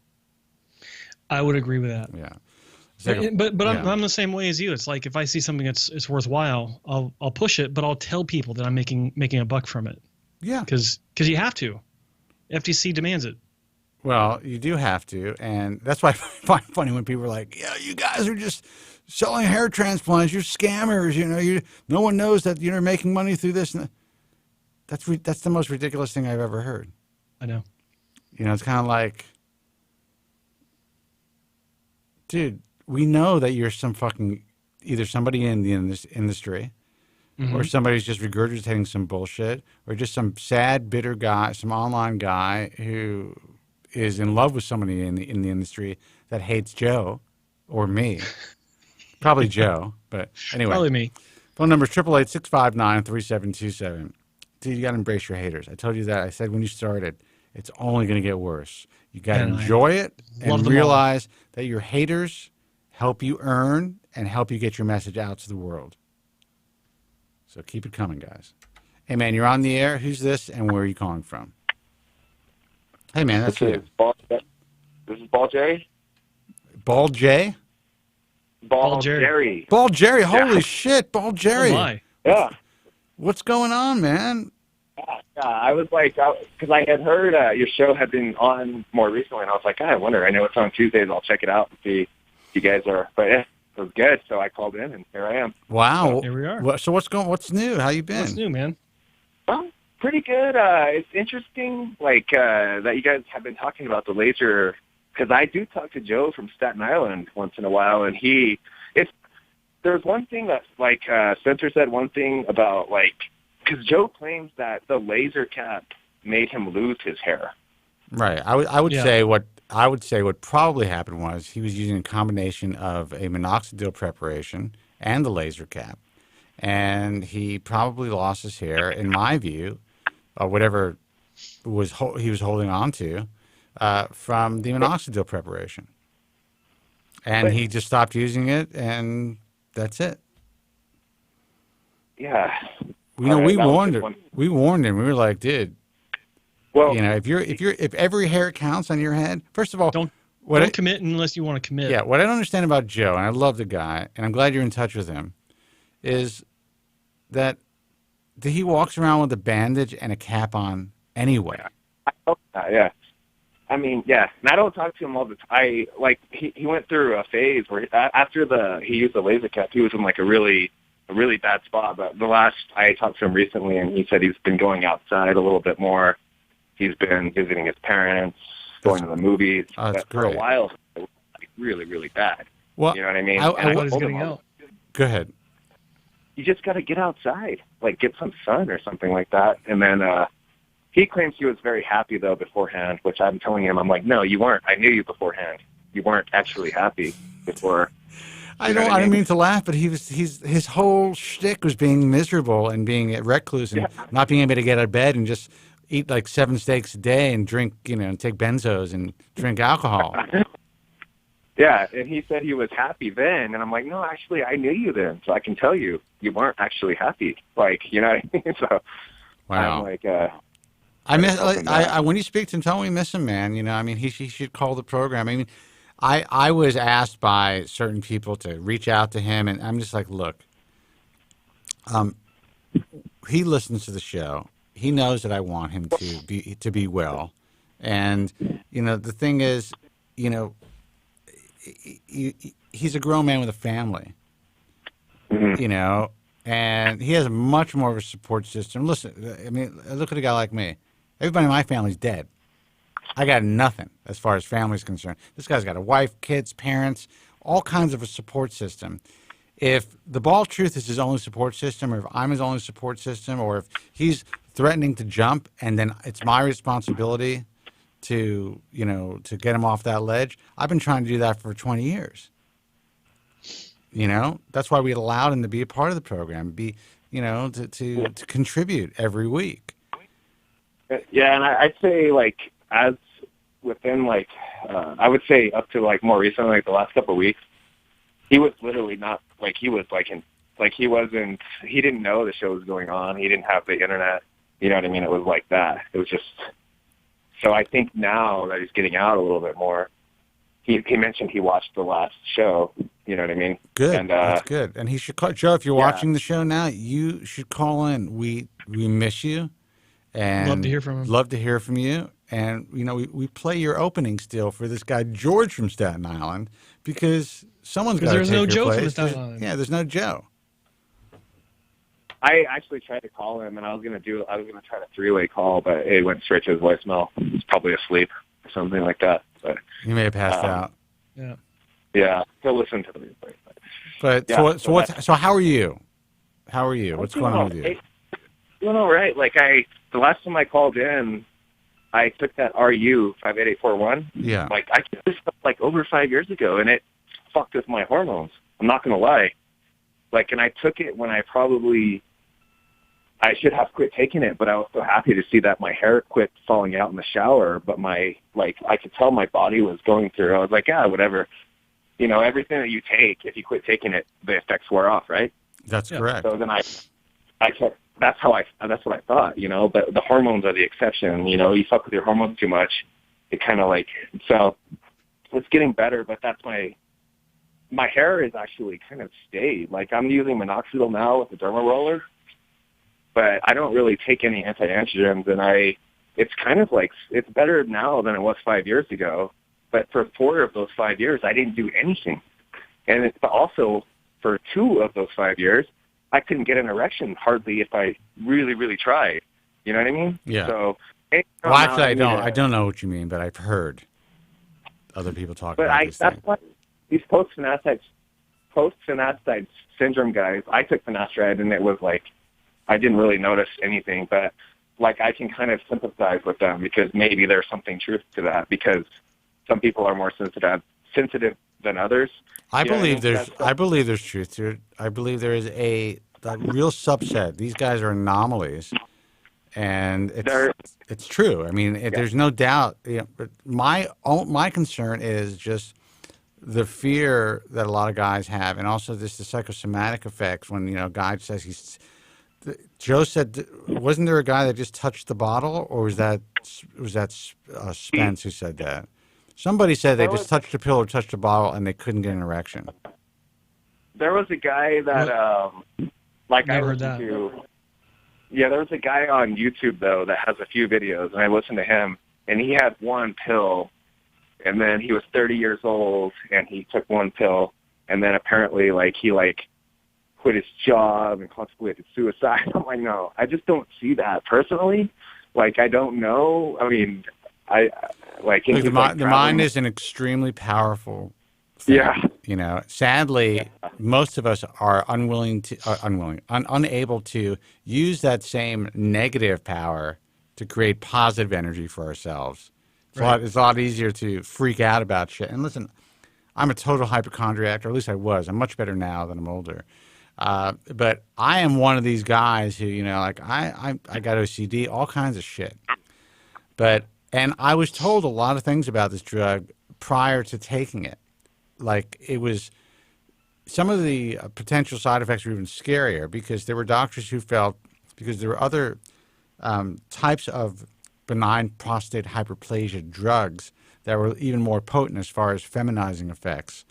I would agree with that.
Yeah.
But I'm the same way as you. It's like if I see something that's worthwhile, I'll push it, but I'll tell people that I'm making a buck from it.
Yeah.
Because you have to. FTC demands it.
Well, you do have to, and that's why I find it funny when people are like, "Yeah, you guys are just selling hair transplants. You're scammers. You know, no one knows that you're making money through this." And that's the most ridiculous thing I've ever heard.
I know.
You know, it's kind of like, dude, we know that you're some fucking either somebody in this industry, or somebody's just regurgitating some bullshit, or just some sad, bitter guy, some online guy who is in love with somebody in the industry that hates Joe or me. Probably Joe, but anyway.
Probably me.
Phone number is 888-659-3727. Dude, you got to embrace your haters. I told you that. I said when you started, it's only going to get worse. You got to enjoy it and realize that your haters help you earn and help you get your message out to the world. So keep it coming, guys. Hey, man, you're on the air. Who's this and where are you calling from? Hey, man, that's you.
This is Ball Jerry.
Ball J?
Ball Jerry.
Ball Jerry. Holy shit, Ball Jerry.
Oh, my.
Yeah.
What's going on, man?
I was like, because I had heard your show had been on more recently, and I was like, I wonder. I know it's on Tuesdays. I'll check it out and see if you guys are. But yeah, it was good, so I called in, and here I am.
Wow.
Here we are.
So what's new? How you been?
What's new, man?
Well, pretty good. It's interesting, like that you guys have been talking about the laser, because I do talk to Joe from Staten Island once in a while, and there's one thing that, like, Spencer said one thing about, like, because Joe claims that the laser cap made him lose his hair.
Right. I would say what probably happened was he was using a combination of a minoxidil preparation and the laser cap, and he probably lost his hair, in my view, whatever he was holding on to, from the minoxidil preparation. And he just stopped using it, and that's it.
Yeah.
We warned him. We warned him. We were like, dude. Well, you know, if every hair counts on your head, first of all,
don't commit unless you want to commit.
Yeah. What I don't understand about Joe, and I love the guy, and I'm glad you're in touch with him, is that he walks around with a bandage and a cap on anyway.
I hope not, yeah. I mean, yeah. And I don't talk to him all the time. He went through a phase where after he used the laser cap, he was in like a really bad spot. But the last I talked to him recently, and he said he's been going outside a little bit more. He's been visiting his parents, going to the movies.
That's
for
great.
a while, it was like really, really bad.
Well,
you know what I mean?
Everybody's getting out.
Go ahead.
You just got to get outside, like get some sun or something like that. And then he claims he was very happy, though, beforehand, which I'm telling him, I'm like, no, you weren't. I knew you beforehand. You weren't actually happy before.
I don't mean to laugh, but his whole shtick was being miserable and being recluse and not being able to get out of bed and just eat like 7 steaks a day and drink, and take benzos and drink alcohol.
Yeah, and he said he was happy then, and I'm like, no, actually, I knew you then, so I can tell you weren't actually happy. Like, you know what I mean? So,
wow.
I'm like,
when you speak to him, tell him we miss him, man. I mean, he should call the program. I mean, I was asked by certain people to reach out to him, and I'm just like, look, he listens to the show. He knows that I want him to be well, and the thing is, he's a grown man with a family, and he has much more of a support system. Listen, I mean, look at a guy like me. Everybody in my family's dead. I got nothing as far as family's concerned. This guy's got a wife, kids, parents, all kinds of a support system. if the bald truth is his only support system, or if I'm his only support system, or if he's threatening to jump and then it's my responsibility to, to get him off that ledge, I've been trying to do that for 20 years. That's why we allowed him to be a part of the program, to contribute every week.
Yeah, and I'd say, as within, I would say up to, more recently, the last couple of weeks, he was literally not, he didn't know the show was going on. He didn't have the internet. You know what I mean? It was like that. It was just, so I think now that he's getting out a little bit more, he mentioned he watched the last show. You know what I mean?
Good.
And,
that's good. And he should call, Joe, if you're watching the show now, you should call in. We miss you. And
love to hear from him.
Love to hear from you. And, we play your opening still for this guy, George from Staten Island, because someone's got to take your place.
There's no Joe from Staten Island.
Yeah, there's no Joe.
I actually tried to call him, and I was going to try a three-way call, but it went straight to his voicemail. He's probably asleep or something like that. But
he may have passed out.
Yeah.
Yeah, he'll listen to the replay.
But
yeah,
so how are you? How are you? What's going on with you?
Doing all right. The last time I called in, I took that RU 58841.
Yeah.
I took this stuff over 5 years ago, and it fucked with my hormones. I'm not going to lie. And I took it when I should have quit taking it, but I was so happy to see that my hair quit falling out in the shower, but I could tell my body was going through. I was like, yeah, whatever. Everything that you take, if you quit taking it, the effects wear off, right?
That's correct.
So then I kept, that's what I thought, but the hormones are the exception. You fuck with your hormones too much, it kind of so it's getting better, but that's my hair is actually kind of stayed. I'm using minoxidil now with the derma roller, but I don't really take any anti-androgens, and it's kind of it's better now than it was 5 years ago. But for 4 of those 5 years, I didn't do anything. And but also for 2 of those 5 years, I couldn't get an erection hardly if I really, really tried. You know what I mean?
Yeah.
So,
well, actually, I don't know what you mean, but I've heard other people talk about this
that's
thing.
why these post-finasteride syndrome guys, I took finasteride, and it was I didn't really notice anything, but I can kind of sympathize with them because maybe there's something truth to that, because some people are more sensitive than others.
I believe there's truth to it. I believe there is a real subset. These guys are anomalies, and it's true. I mean, there's no doubt. But my concern is just the fear that a lot of guys have, and also the psychosomatic effects when a guy says Joe said, wasn't there a guy that just touched the bottle, or was that Spence who said that? Somebody said they just touched a pill or touched a bottle and they couldn't get an erection.
There was a guy that, I
heard
listened
that.
to. Yeah, there was a guy on YouTube though that has a few videos, and I listened to him, and he had one pill, and then he was 30 years old, and he took one pill, and then apparently he quit his job and contemplated suicide. I'm like, no, I just don't see that personally. I don't know. I mean,
the mind is an extremely powerful thing.
Yeah.
Sadly, most of us are unable to use that same negative power to create positive energy for ourselves. It's a lot easier to freak out about shit. And listen, I'm a total hypochondriac, or at least I was. I'm much better now that I'm older. But I am one of these guys who, I got OCD, all kinds of shit. And I was told a lot of things about this drug prior to taking it. It was, some of the potential side effects were even scarier, because there were doctors who felt, because there were other types of benign prostate hyperplasia drugs that were even more potent as far as feminizing effects.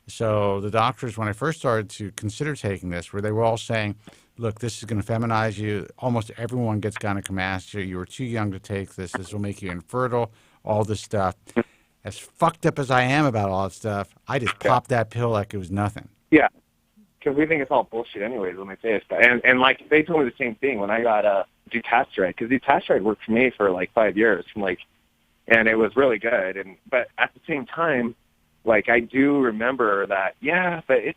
So the doctors, when I first started to consider taking this, they were all saying, look, this is going to feminize you. Almost everyone gets gynecomastia. You were too young to take this. This will make you infertile, all this stuff. As fucked up as I am about all that stuff, I just popped that pill like it was nothing.
Yeah, because we think it's all bullshit anyways when they say it. And they told me the same thing when I got dutasteride, because dutasteride worked for me for 5 years. And it was really good. But at the same time, like, I do remember that, yeah, but it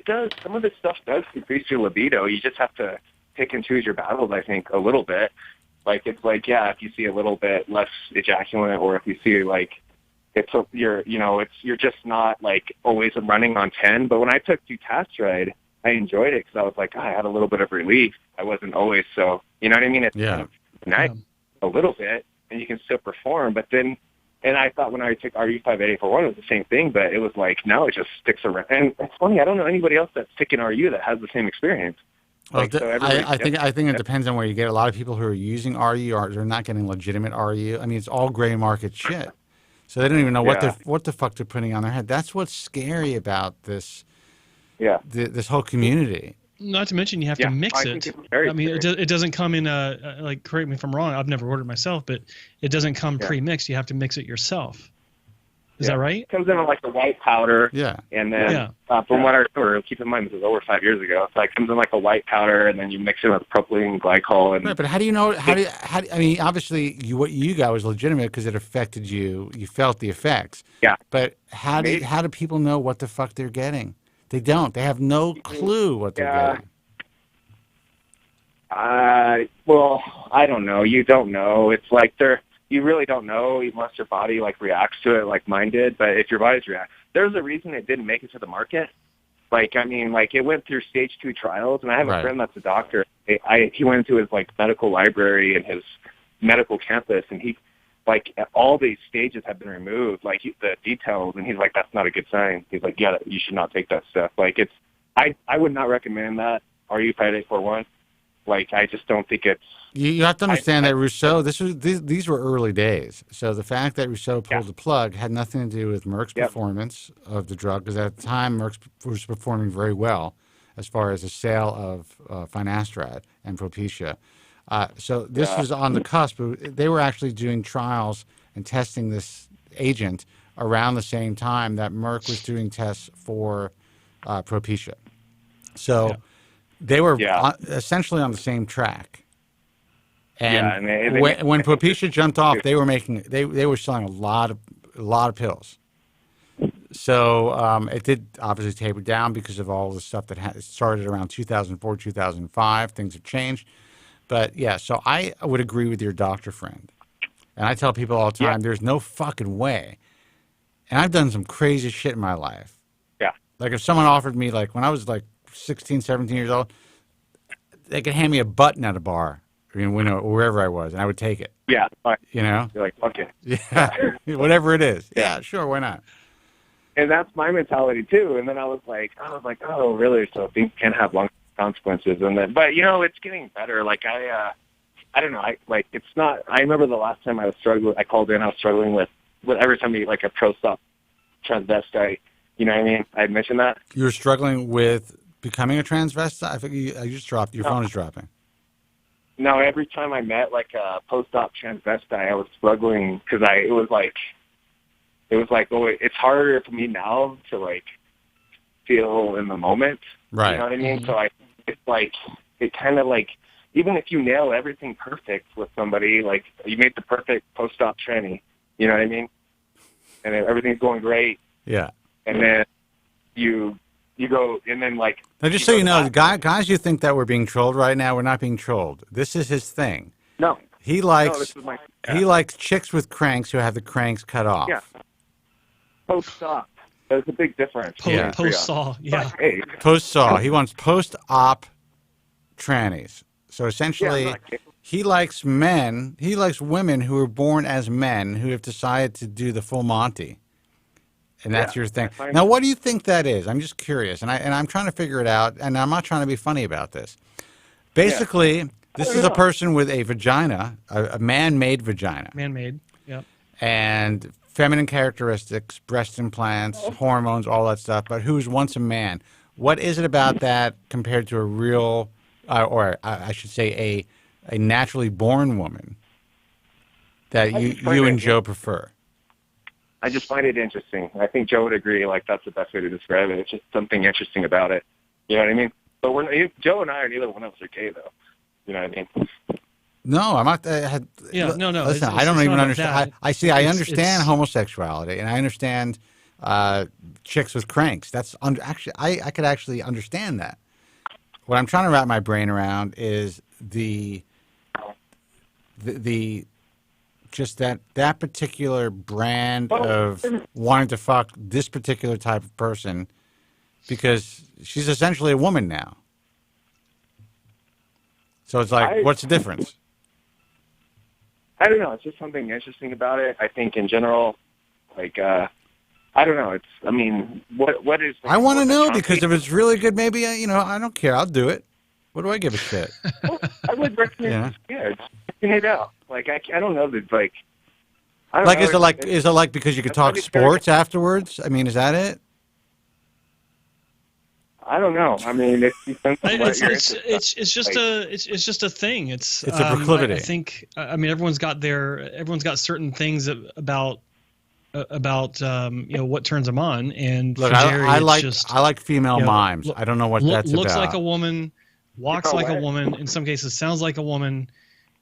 does, some of this stuff does increase your libido. You just have to pick and choose your battles, I think, a little bit. Like, it's like, yeah, if you see a little bit less ejaculant, or if you see, like, you're just not, like, always running on 10. But when I took finasteride, I enjoyed it because I was like, I had a little bit of relief. I wasn't always so, you know what I mean? It's kind of nice a little bit, and you can still perform. But then, and I thought when I took RU58841, it was the same thing, but it was like, now it just sticks around. And it's funny, I don't know anybody else that's taking RU that has the same experience. Like,
I think it depends on where you get. A lot of people who are using RU they're not getting legitimate RU. I mean, it's all gray market shit. So they don't even know what the fuck they're putting on their head. That's what's scary about this. Yeah. This whole community.
Not to mention you have to mix it. I mean, it doesn't come in like, correct me if I'm wrong, I've never ordered myself, but it doesn't come pre-mixed. You have to mix it yourself. Is that right?
It comes in like a white powder.
Yeah.
And then from what I remember, keep in mind this was over 5 years ago. So it comes in like a white powder, and then you mix it with propylene glycol. And
right, but how do you know? I mean, obviously, what you got was legitimate because it affected you. You felt the effects.
Yeah.
But how do people know what the fuck they're getting? They don't. They have no clue what they're getting.
Well, I don't know. You don't know. It's like you really don't know unless your body like reacts to it like mine did. But if your body's there's a reason it didn't make it to the market. Like, I mean, like, it went through stage 2 trials, and I have a friend that's a doctor. He went into his like medical library and his medical campus, and he, like, all these stages have been removed, like the details, and he's like, that's not a good sign. He's like, yeah, you should not take that stuff. Like, I would not recommend that. RU5841. Like, I just don't think it's.
You have to understand that Rousseau. These were early days. So the fact that Rousseau pulled the plug had nothing to do with Merck's performance of the drug, because at the time Merck was performing very well as far as the sale of finasteride and Propecia. So this was on the cusp. They were actually doing trials and testing this agent around the same time that Merck was doing tests for Propecia. So they were essentially on the same track. And when Propecia jumped off, they were selling a lot of pills. So it did obviously taper down because of all the stuff that started around 2004, 2005. Things have changed. But, yeah, so I would agree with your doctor friend. And I tell people all the time, there's no fucking way. And I've done some crazy shit in my life.
Yeah.
Like, if someone offered me, like, when I was, like, 16, 17 years old, they could hand me a button at a bar, wherever I was, and I would take it.
Yeah.
You know?
You're like, fuck it.
Yeah. Whatever it is. Yeah, sure, why not?
And that's my mentality, too. And then I was like, oh, really? So things can have long consequences. And then, but, it's getting better. Like, I don't know. It's not, I remember the last time I was struggling, I called in, I was struggling with every time you, like, a post-op transvestite, you know what I mean? I had mentioned that.
You were struggling with becoming a transvestite? I think you just dropped, your phone is dropping.
No, every time I met, like, a post-op transvestite, I was struggling because it was like, oh, it's harder for me now to, like, feel in the moment.
Right.
You know what I mean? So it's like, it kind of like, even if you nail everything perfect with somebody, like, you made the perfect post-op tranny, you know what I mean? And then everything's going great.
Yeah.
And then you go, and then, like...
Now, just so you know, guys you think that we're being trolled right now, we're not being trolled. This is his thing.
No.
He likes chicks with cranks who have the cranks cut off.
Yeah. Post-op. There's a big difference.
Post-saw, yeah.
Post-saw. He wants post-op trannies. So essentially, he likes women who are born as men who have decided to do the full Monty. And that's your thing. Now, what do you think that is? I'm just curious, and I'm trying to figure it out, and I'm not trying to be funny about this. Basically, this is a person with a vagina, a man-made vagina.
Man-made, yep.
And feminine characteristics, breast implants, hormones, all that stuff, but who's once a man. What is it about that compared to a real, or I should say a naturally born woman that you and Joe prefer?
I just find it interesting. I think Joe would agree, like, that's the best way to describe it. It's just something interesting about it. You know what I mean? But Joe and I are neither one of us are gay, though. You know what I mean?
No, I'm not.
No.
Listen, I don't even understand. I understand homosexuality, and I understand chicks with cranks. That's actually I could actually understand that. What I'm trying to wrap my brain around is the just that particular brand of wanting to fuck this particular type of person because she's essentially a woman now. So it's like, what's the difference?
I don't know. It's just something interesting about it. I think in general, like, I don't know. It's, I mean, what is...
I want to know because if it's really good, maybe, I don't care. I'll do it. What do I give a shit?
Well, I would recommend just checking it out. Like, I don't know that, like... I don't know.
Is it like because you could talk sports afterwards? I mean, is that it?
I don't know. I mean, it's
just a thing. It's
a proclivity.
I think. I mean, everyone's got certain things about what turns them on. And
look,
for Jerry,
I like female mimes. I don't know what that's about.
Looks like a woman, walks like a woman. In some cases, sounds like a woman,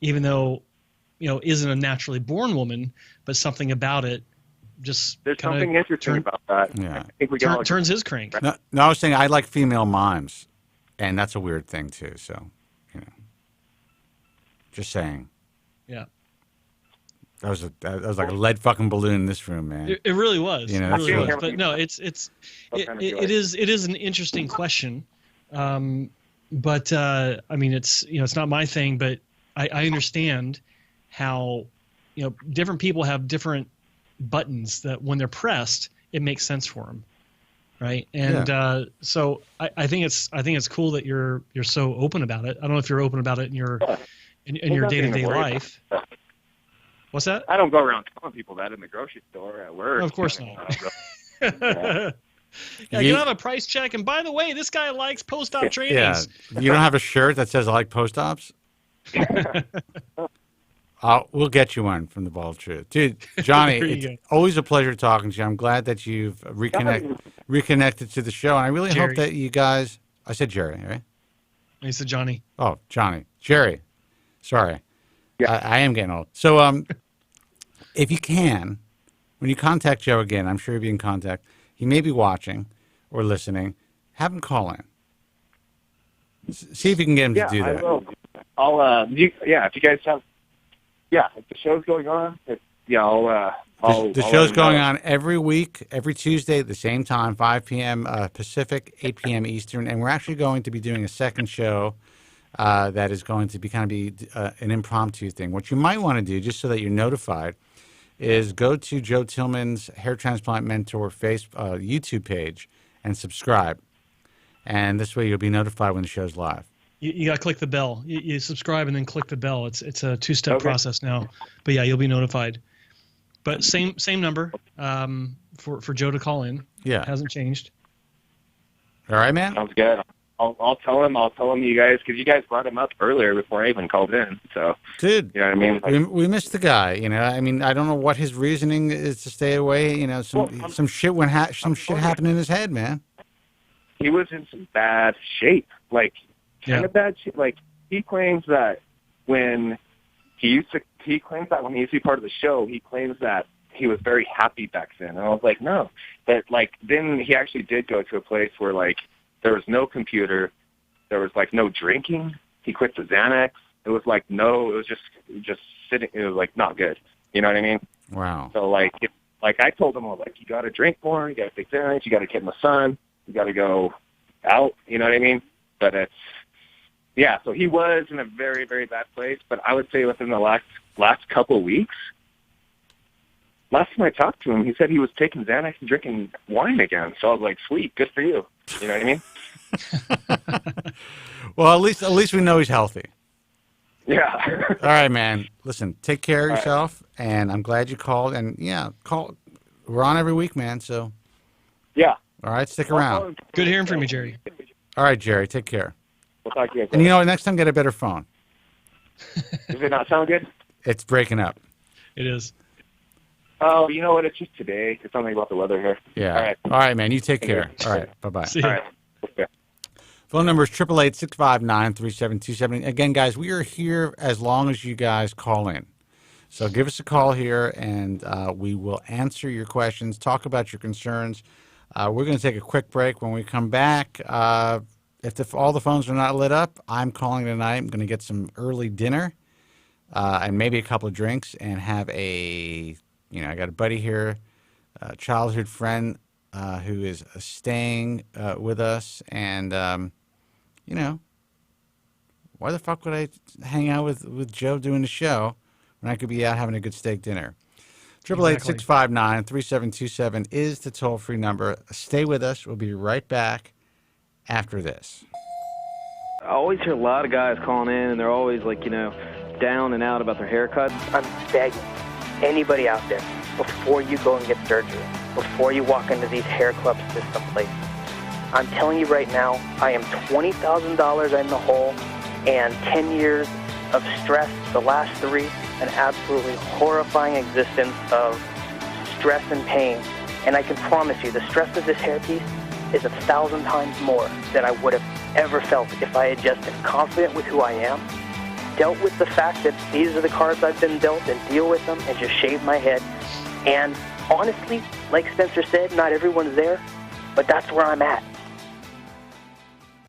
even though isn't a naturally born woman. But something about it. There's
something interesting about that.
Yeah.
I think we
turns his crank.
No, I was saying I like female mimes, and that's a weird thing too. So, just saying.
Yeah.
That was like a lead fucking balloon in this room, man.
It really was.
It
really was. But no, it is an interesting question. But I mean, it's not my thing, but I understand how different people have different buttons that when they're pressed, it makes sense for them, right? And so I think it's cool that you're so open about it. I don't know if you're open about it in your day-to-day life. What's that?
I don't go around telling people that in the grocery store or at work.
Of course not. Yeah, you have a price check, and by the way, this guy likes post-op trainings.
Yeah, you don't have a shirt that says I like post-ops? We'll get you one from the Ball of Truth. Dude, Johnny, it's always a pleasure talking to you. I'm glad that you've reconnected to the show, and I really hope that you guys... I said Jerry, right?
You said Johnny.
Oh, Johnny. Jerry. Sorry. Yeah. I am getting old. So if you can, when you contact Joe again, I'm sure he'll be in contact. He may be watching or listening. Have him call in. See if you can get him to do that.
I will. If you guys have... Yeah, if the show's going on,
the show's going on every week, every Tuesday at the same time, 5 p.m. Pacific, 8 p.m. Eastern, and we're actually going to be doing a second show that is going to be an impromptu thing. What you might want to do, just so that you're notified, is go to Joe Tillman's Hair Transplant Mentor YouTube page and subscribe. And this way you'll be notified when the show's live.
You got to click the bell. You subscribe and then click the bell. It's a two-step process now. But yeah, you'll be notified. But same number for Joe to call in.
Yeah,
it hasn't changed.
All right, man.
Sounds good. I'll tell him. You guys, because you guys brought him up earlier before I even called in. So,
dude,
you know what I mean?
We missed the guy. I mean, I don't know what his reasoning is to stay away. Some shit happened in his head, man.
He was in some bad shape, kind of bad shape. Like he claims that when he used to be part of the show, he claims that he was very happy back then. And I was like, no. But then he actually did go to a place where there was no computer, there was no drinking. He quit the Xanax. It was it was just sitting. It was not good. You know what I mean?
Wow.
So I told him, you got to drink more. You got to take Xanax. You got to get in the sun. You got to go out. You know what I mean? But so he was in a very, very bad place. But I would say within the last couple of weeks, last time I talked to him, he said he was taking Xanax and drinking wine again. So I was like, sweet, good for you. You know what I mean?
Well, at least we know he's healthy.
Yeah.
All right, man. Listen, take care of yourself, and I'm glad you called. And call. We're on every week, man. So.
Yeah.
All right, stick around.
Good hearing from you, Jerry.
All right, Jerry, take care.
We'll talk to you.
And next time, get a better phone.
Does it not sound good?
It's breaking up.
It is.
Oh, you know what? It's just today. It's something about the weather here.
Yeah. All right, man. You take care. All right. Bye-bye.
See you.
All right. Okay.
Phone number is 888-659-3727. Again, guys, we are here as long as you guys call in. So give us a call here, and we will answer your questions, talk about your concerns. We're going to take a quick break. When we come back, if all the phones are not lit up, I'm calling tonight. I'm going to get some early dinner and maybe a couple of drinks and have I got a buddy here, a childhood friend who is staying with us. And, why the fuck would I hang out with Joe doing the show when I could be out having a good steak dinner? 888-659-3727 is the toll-free number. Stay with us. We'll be right back after this.
I always hear a lot of guys calling in, and they're always like, down and out about their haircuts.
I'm begging anybody out there, before you go and get surgery, before you walk into these hair club system places, I'm telling you right now, I am $20,000 in the hole, and 10 years of stress, the last 3, an absolutely horrifying existence of stress and pain. And I can promise you, the stress of this hairpiece is 1,000 times more than I would have ever felt if I had just been confident with who I am, dealt with the fact that these are the cards I've been dealt, and deal with them, and just shave my head. And honestly, like Spencer said, not everyone's there, but that's where I'm at.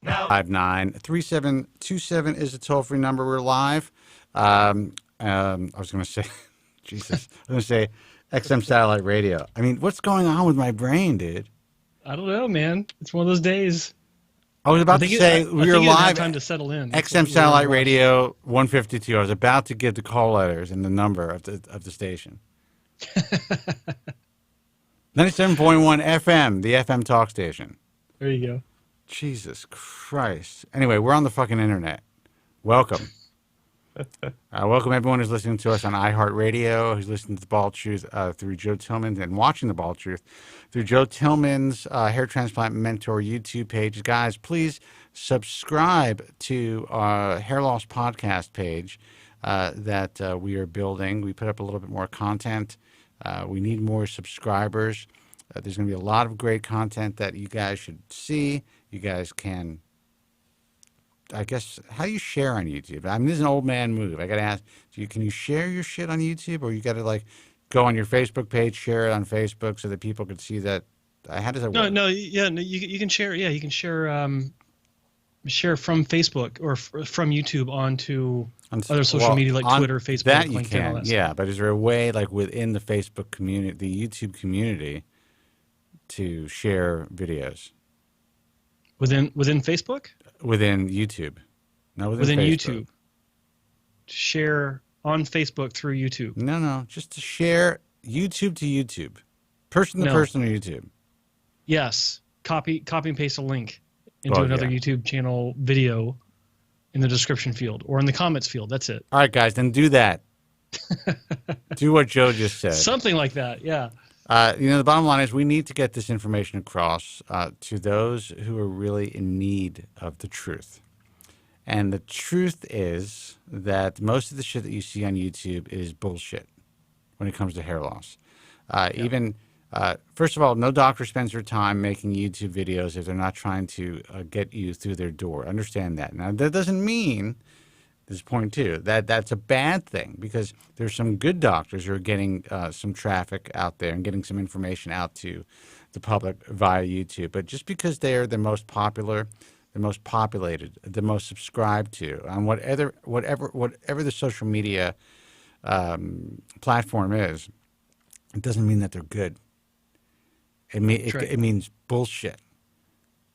593727 is the toll-free number. We're live. I was going to say, Jesus, I was going to say XM Satellite Radio. I mean, what's going on with my brain, dude?
I don't know, man. It's one of those days.
I was about to say we were live.
Time to settle in.
XM Satellite Radio 152. I was about to give the call letters and the number of the station. 97.1 FM, the FM talk station.
There you go.
Jesus Christ. Anyway, we're on the fucking internet. Welcome. Welcome everyone who's listening to us on iHeartRadio, who's listening to The Bald Truth through Joe Tillman, and watching The Bald Truth through Joe Tillman's Hair Transplant Mentor YouTube page. Guys, please subscribe to our Hair Loss Podcast page that we are building. We put up a little bit more content. We need more subscribers. There's going to be a lot of great content that you guys should see. You guys can, I guess, how do you share on YouTube? I mean, this is an old man move. I got to ask, can you share your shit on YouTube, or you got to go on your Facebook page, share it on Facebook so that people could see that? How does that work?
No, you can share. Yeah, you can share share from Facebook or from YouTube onto other social media like Twitter, Facebook,
that you
LinkedIn,
can,
all that
yeah.
stuff.
But is there a way, within the Facebook community, the YouTube community, to share videos?
Within Facebook?
Within YouTube. No,
within
Facebook.
YouTube. Share on Facebook through YouTube.
No, just to share YouTube to YouTube. Person to person on YouTube.
Yes. Copy and paste a link into another YouTube channel video in the description field or in the comments field. That's it.
All right, guys, then do that. Do what Joe just said.
Something like that, yeah.
The bottom line is we need to get this information across to those who are really in need of the truth. And the truth is that most of the shit that you see on YouTube is bullshit when it comes to hair loss. First of all, no doctor spends their time making YouTube videos if they're not trying to get you through their door. Understand that. Now, that doesn't mean, this is point 2, that's a bad thing, because there's some good doctors who are getting some traffic out there and getting some information out to the public via YouTube. But just because they're the most popular, the most populated, the most subscribed to, on whatever the social media platform is, it doesn't mean that they're good. It means bullshit.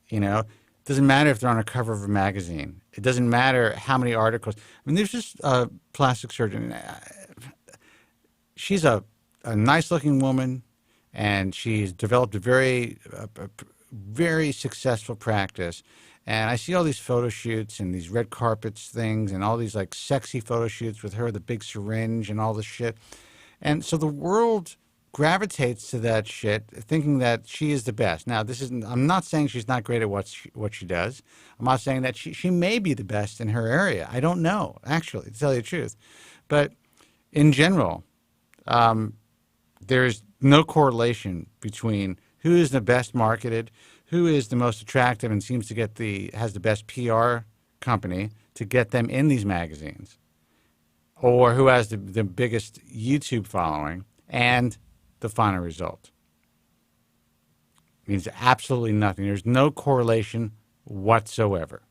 It doesn't matter if they're on a cover of a magazine. It doesn't matter how many articles. I mean, there's just a plastic surgeon. She's a nice-looking woman, and she's developed a very successful practice. And I see all these photo shoots and these red carpets things and all these sexy photo shoots with her, the big syringe and all this shit. And so the world gravitates to that shit, thinking that she is the best. Now, I'm not saying she's not great at what she does. I'm not saying that she may be the best in her area. I don't know, actually, to tell you the truth. But in general, there's no correlation between who is the best marketed, who is the most attractive and seems to has the best PR company to get them in these magazines. or who has the biggest YouTube following, and the final result. It means absolutely nothing. There's no correlation whatsoever.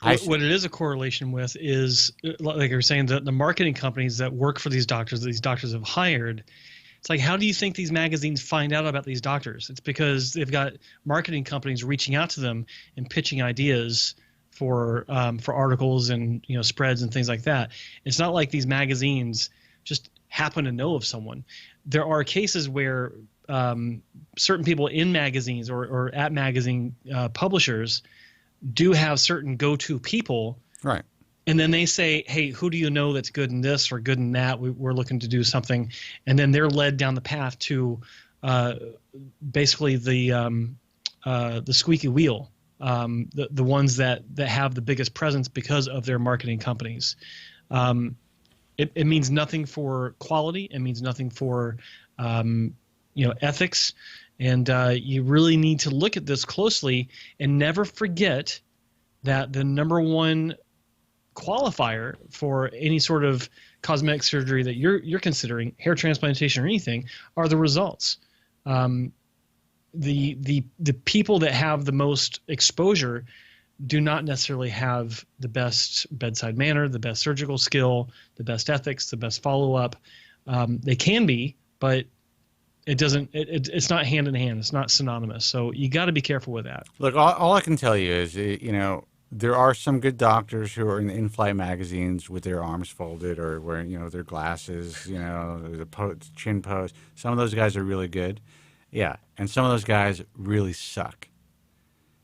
What it is a correlation with is, like you're saying, the marketing companies that work for these doctors have hired. It's like, how do you think these magazines find out about these doctors? It's because they've got marketing companies reaching out to them and pitching ideas for articles and spreads and things like that. It's not like these magazines just happen to know of someone. There are cases where certain people in magazines or at magazine publishers do have certain go-to people,
right?
And then they say, "Hey, who do you know that's good in this or good in that? We're looking to do something," and then they're led down the path to basically the squeaky wheel, the ones that have the biggest presence because of their marketing companies. It means nothing for quality. It means nothing for ethics. And you really need to look at this closely and never forget that the number one qualifier for any sort of cosmetic surgery that you're considering, hair transplantation or anything, are the results. The people that have the most exposure do not necessarily have the best bedside manner, the best surgical skill, the best ethics, the best follow-up. They can be, but it's not hand in hand. It's not synonymous. So you got to be careful with that.
Look, all I can tell you is, there are some good doctors who are in in-flight magazines with their arms folded or wearing, their glasses, the chin pose. Some of those guys are really good. Yeah. And some of those guys really suck.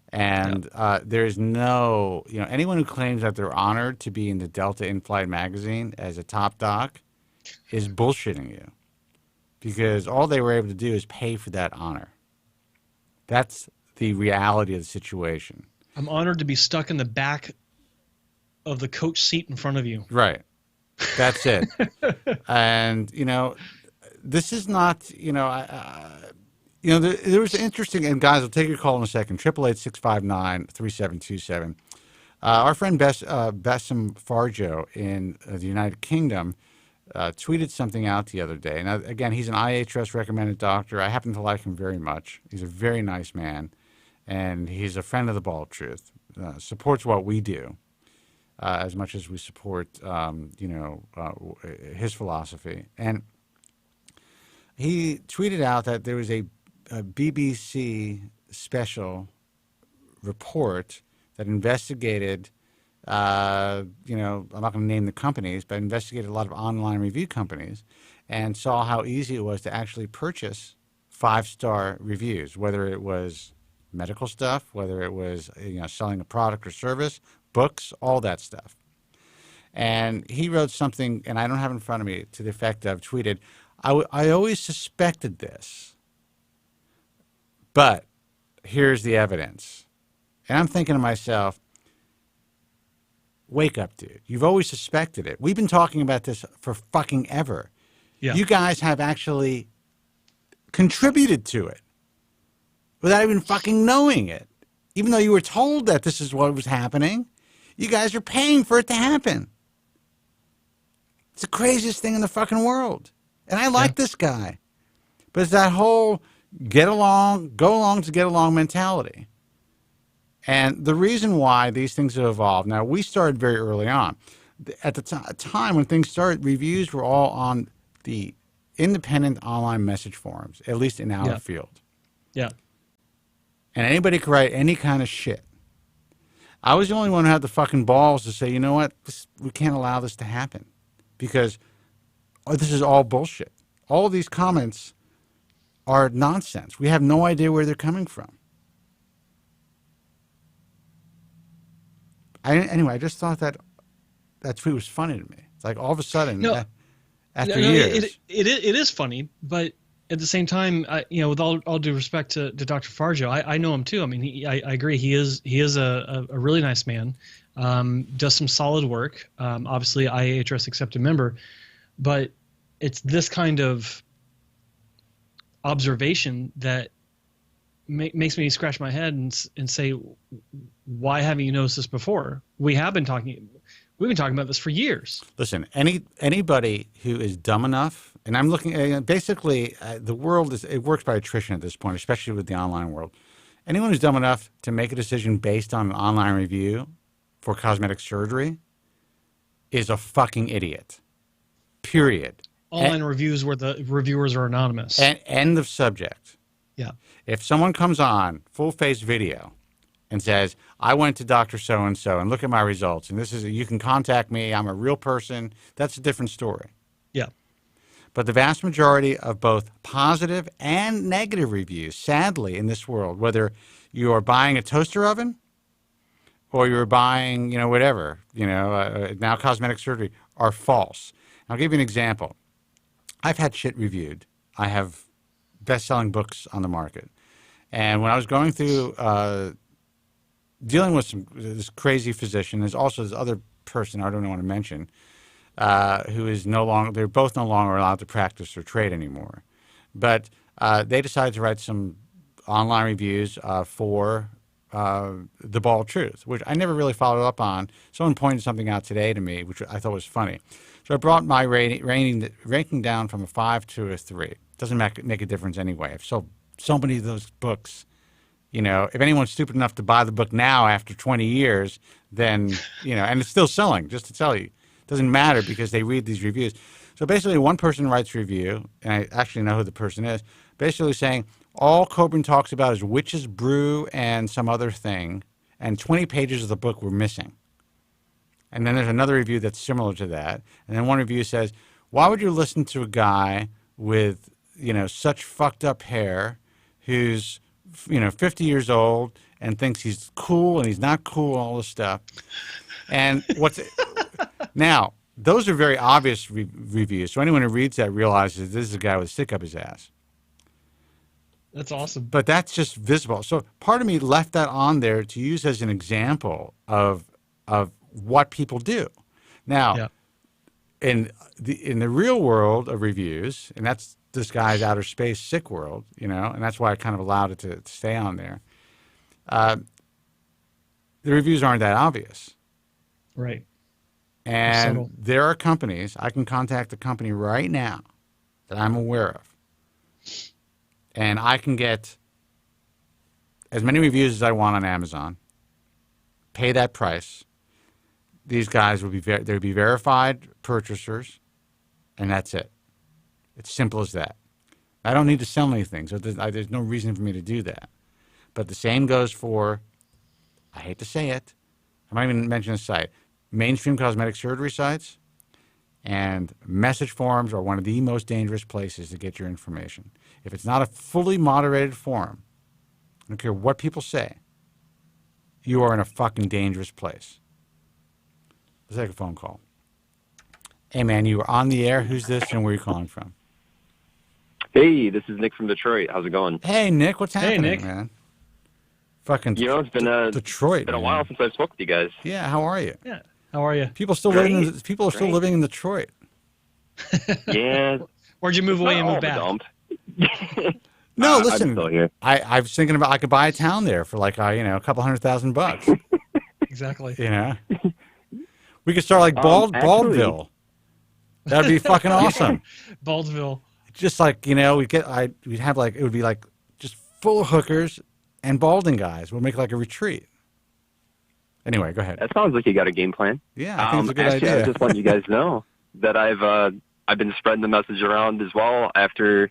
And there's no, anyone who claims that they're honored to be in the Delta in-flight magazine as a top doc is bullshitting you. Because all they were able to do is pay for that honor. That's the reality of the situation.
I'm honored to be stuck in the back of the coach seat in front of you.
Right. That's it. And, this is not, there was interesting, and guys, I'll take your call in a second, 888-659-3727. Our friend Bassem Farjo in the United Kingdom tweeted something out the other day. Now, again, he's an IHS recommended doctor. I happen to like him very much. He's a very nice man, and he's a friend of the Bald Truth. Supports what we do as much as we support, his philosophy. And he tweeted out that there was a BBC special report that investigated I'm not going to name the companies, but investigated a lot of online review companies and saw how easy it was to actually purchase 5-star reviews, whether it was medical stuff, whether it was selling a product or service, books, all that stuff. And he wrote something, and I don't have it in front of me, to the effect of, tweeted, I always suspected this, but here's the evidence. And I'm thinking to myself, wake up, dude. You've always suspected it. We've been talking about this for fucking ever. Yeah. You guys have actually contributed to it without even fucking knowing it. Even though you were told that this is what was happening, you guys are paying for it to happen. It's the craziest thing in the fucking world. And I like this guy. But it's that whole go along to get along mentality. And the reason why these things have evolved, now we started very early on. At the time when things started, reviews were all on the independent online message forums, at least in our field.
Yeah.
And anybody could write any kind of shit. I was the only one who had the fucking balls to say, you know what, we can't allow this to happen because this is all bullshit. All of these comments are nonsense. We have no idea where they're coming from. Anyway, I just thought that tweet was funny to me. It's like all of a sudden, after years.
It is funny, but at the same time, with all due respect to Dr. Farjo, I know him too. I mean, I agree. He is a really nice man, does some solid work, obviously IAHS accepted member, but it's this kind of observation that makes me scratch my head and say, why haven't you noticed this before? We have been talking. We've been talking about this for years.
Listen, anybody who is dumb enough, and I'm looking, basically, the world it works by attrition at this point, especially with the online world. Anyone who's dumb enough to make a decision based on an online review for cosmetic surgery is a fucking idiot. Period.
Online reviews where the reviewers are anonymous.
And end of subject.
Yeah.
If someone comes on full-face video and says, I went to Dr. So-and-so and look at my results, and you can contact me, I'm a real person, that's a different story.
Yeah.
But the vast majority of both positive and negative reviews, sadly, in this world, whether you are buying a toaster oven or you're buying, whatever, now cosmetic surgery, are false. I'll give you an example. I've had shit reviewed. I have best-selling books on the market. And when I was going through dealing with this crazy physician, there's also this other person I don't want to mention, who is they're both no longer allowed to practice their trade anymore. But they decided to write some online reviews for The Bald Truth, which I never really followed up on. Someone pointed something out today to me, which I thought was funny. So I brought my ranking down from a 5 to a 3. Doesn't make a difference anyway. I've sold so many of those books. If anyone's stupid enough to buy the book now after 20 years, then, and it's still selling, just to tell you. It doesn't matter because they read these reviews. So basically one person writes a review, and I actually know who the person is, basically saying all Kobren talks about is witch's brew and some other thing, and 20 pages of the book were missing. And then there's another review that's similar to that. And then one review says, why would you listen to a guy with, such fucked up hair who's 50 years old and thinks he's cool and he's not cool, all this stuff. And now, those are very obvious reviews. So anyone who reads that realizes this is a guy with a stick up his ass.
That's awesome.
But that's just visible. So part of me left that on there to use as an example of what people do. Now, in the real world of reviews, and that's this guy's outer space sick world, and that's why I kind of allowed it to stay on there. The reviews aren't that obvious.
Right.
And there are companies, I can contact a company right now that I'm aware of, and I can get as many reviews as I want on Amazon, pay that price. These guys will be they'll be verified purchasers, and that's it. It's simple as that. I don't need to sell anything, so there's no reason for me to do that. But the same goes for, I hate to say it, I might even mention a site, mainstream cosmetic surgery sites and message forums are one of the most dangerous places to get your information. If it's not a fully moderated forum, I don't care what people say, you are in a fucking dangerous place. Let's take a phone call. Hey, man, you are on the air. Who's this and where are you calling from?
Hey, this is Nick from Detroit. How's it going?
Hey, Nick. What's happening,
Nick.
man? Fucking
it's been
Detroit.
It's been a while since I spoke with you guys.
Yeah, how are you?
Yeah, how are you?
People are still living in Detroit.
Yeah.
Where'd you move away and move back?
No, listen.
I'm still here.
I was thinking about I could buy a town there for like a couple $100,000.
Exactly.
We could start like Baldville. That'd be fucking awesome.
Baldville.
Just like we'd have like it would be like just full of hookers and balding guys. We'll make like a retreat. Anyway, go ahead.
That sounds like you got a game plan.
Yeah, I think it's a good
actually,
idea.
I just want you guys to know that I've been spreading the message around as well after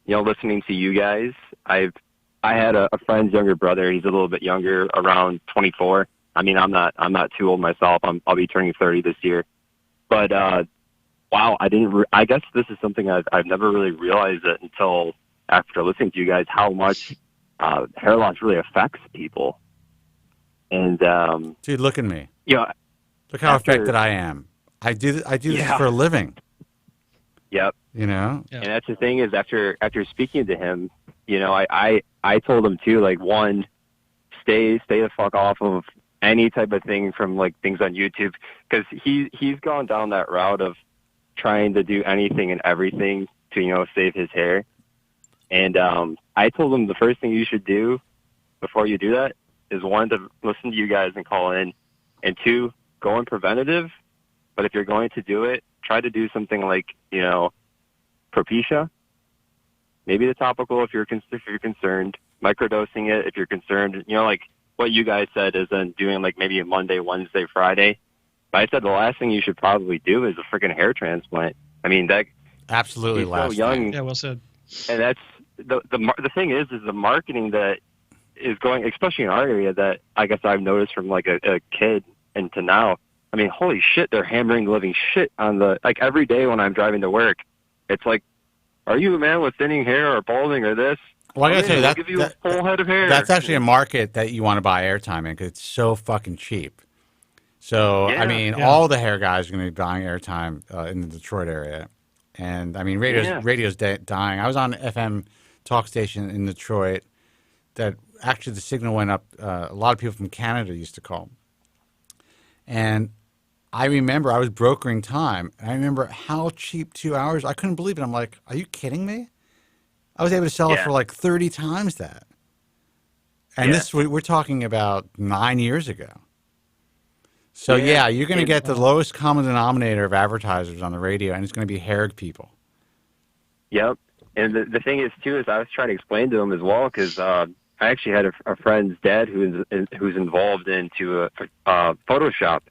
listening to you guys. I had a friend's younger brother. He's a little bit younger, around 24. I mean, I'm not too old myself. I'll be turning 30 this year. But wow, I guess this is something I've never really realized it until after listening to you guys, how much hair loss really affects people. And
dude, look at me.
Look
how affected I am. I do this for a living.
Yep.
And
that's the thing is after speaking to him, I told him too, like, one, stay the fuck off of any type of thing from like things on YouTube, because he's gone down that route of trying to do anything and everything to save his hair. And I told him the first thing you should do before you do that is, one, to listen to you guys and call in, and two, go in preventative But if you're going to do it, try to do something like, Propecia. Maybe the topical if you're concerned. Microdosing it if you're concerned. Like what you guys said is then doing like maybe a Monday, Wednesday, Friday. But I said the last thing you should probably do is a freaking hair transplant. I mean, that
absolutely
he's
last
so young.
thing.
Yeah, well said.
And that's the thing is the marketing that is going, especially in our area, that I guess I've noticed from like a kid and to now. I mean, holy shit, they're hammering the living shit on like every day when I'm driving to work. It's like, are you a man with thinning hair or balding or this?
Well, I gotta tell you,
we'll give you a full head of hair.
That's actually a market that you want to buy airtime in because it's so fucking cheap. So, I mean, all the hair guys are going to be buying airtime in the Detroit area. And, I mean, radio's dying. I was on an FM talk station in Detroit that actually the signal went up. A lot of people from Canada used to call. And I remember I was brokering time. And I remember how cheap 2 hours. I couldn't believe it. I'm like, are you kidding me? I was able to sell it for like 30 times that. And this we're talking about 9 years ago. So, you're going to get the lowest common denominator of advertisers on the radio, and it's going to be hair people.
Yep. And the thing is, too, is I was trying to explain to him as well, because I actually had a friend's dad who's involved into Photoshop.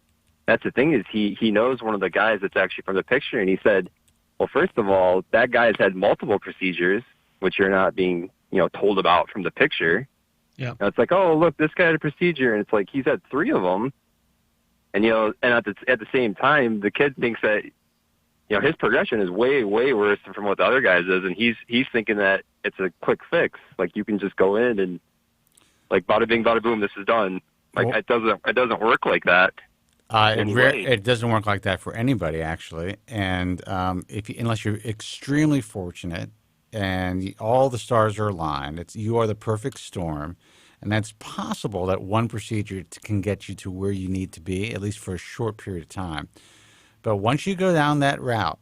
That's the thing is he knows one of the guys that's actually from the picture, and he said, well, first of all, that guy's had multiple procedures, which you're not being told about from the picture.
Yeah.
And it's like, oh, look, this guy had a procedure, and it's like he's had 3 of them. And, and at the same time, the kid thinks that, his progression is way, way worse from what the other guys is. And he's thinking that it's a quick fix. Like, you can just go in and, like, bada bing, bada boom, this is done. Like, it doesn't work like that.
It doesn't work like that for anybody, actually. And unless you're extremely fortunate and all the stars are aligned, you are the perfect storm. And that's possible that one procedure can get you to where you need to be, at least for a short period of time. But once you go down that route,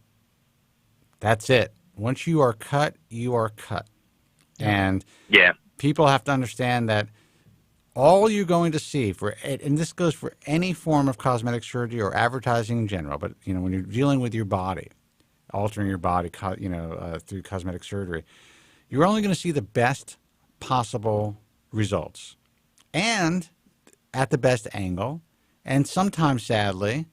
that's it. Once you are cut, you are cut. And people have to understand that all you're going to see and this goes for any form of cosmetic surgery or advertising in general, but when you're dealing with your body, altering your body, through cosmetic surgery, you're only going to see the best possible results and at the best angle. And sometimes, sadly,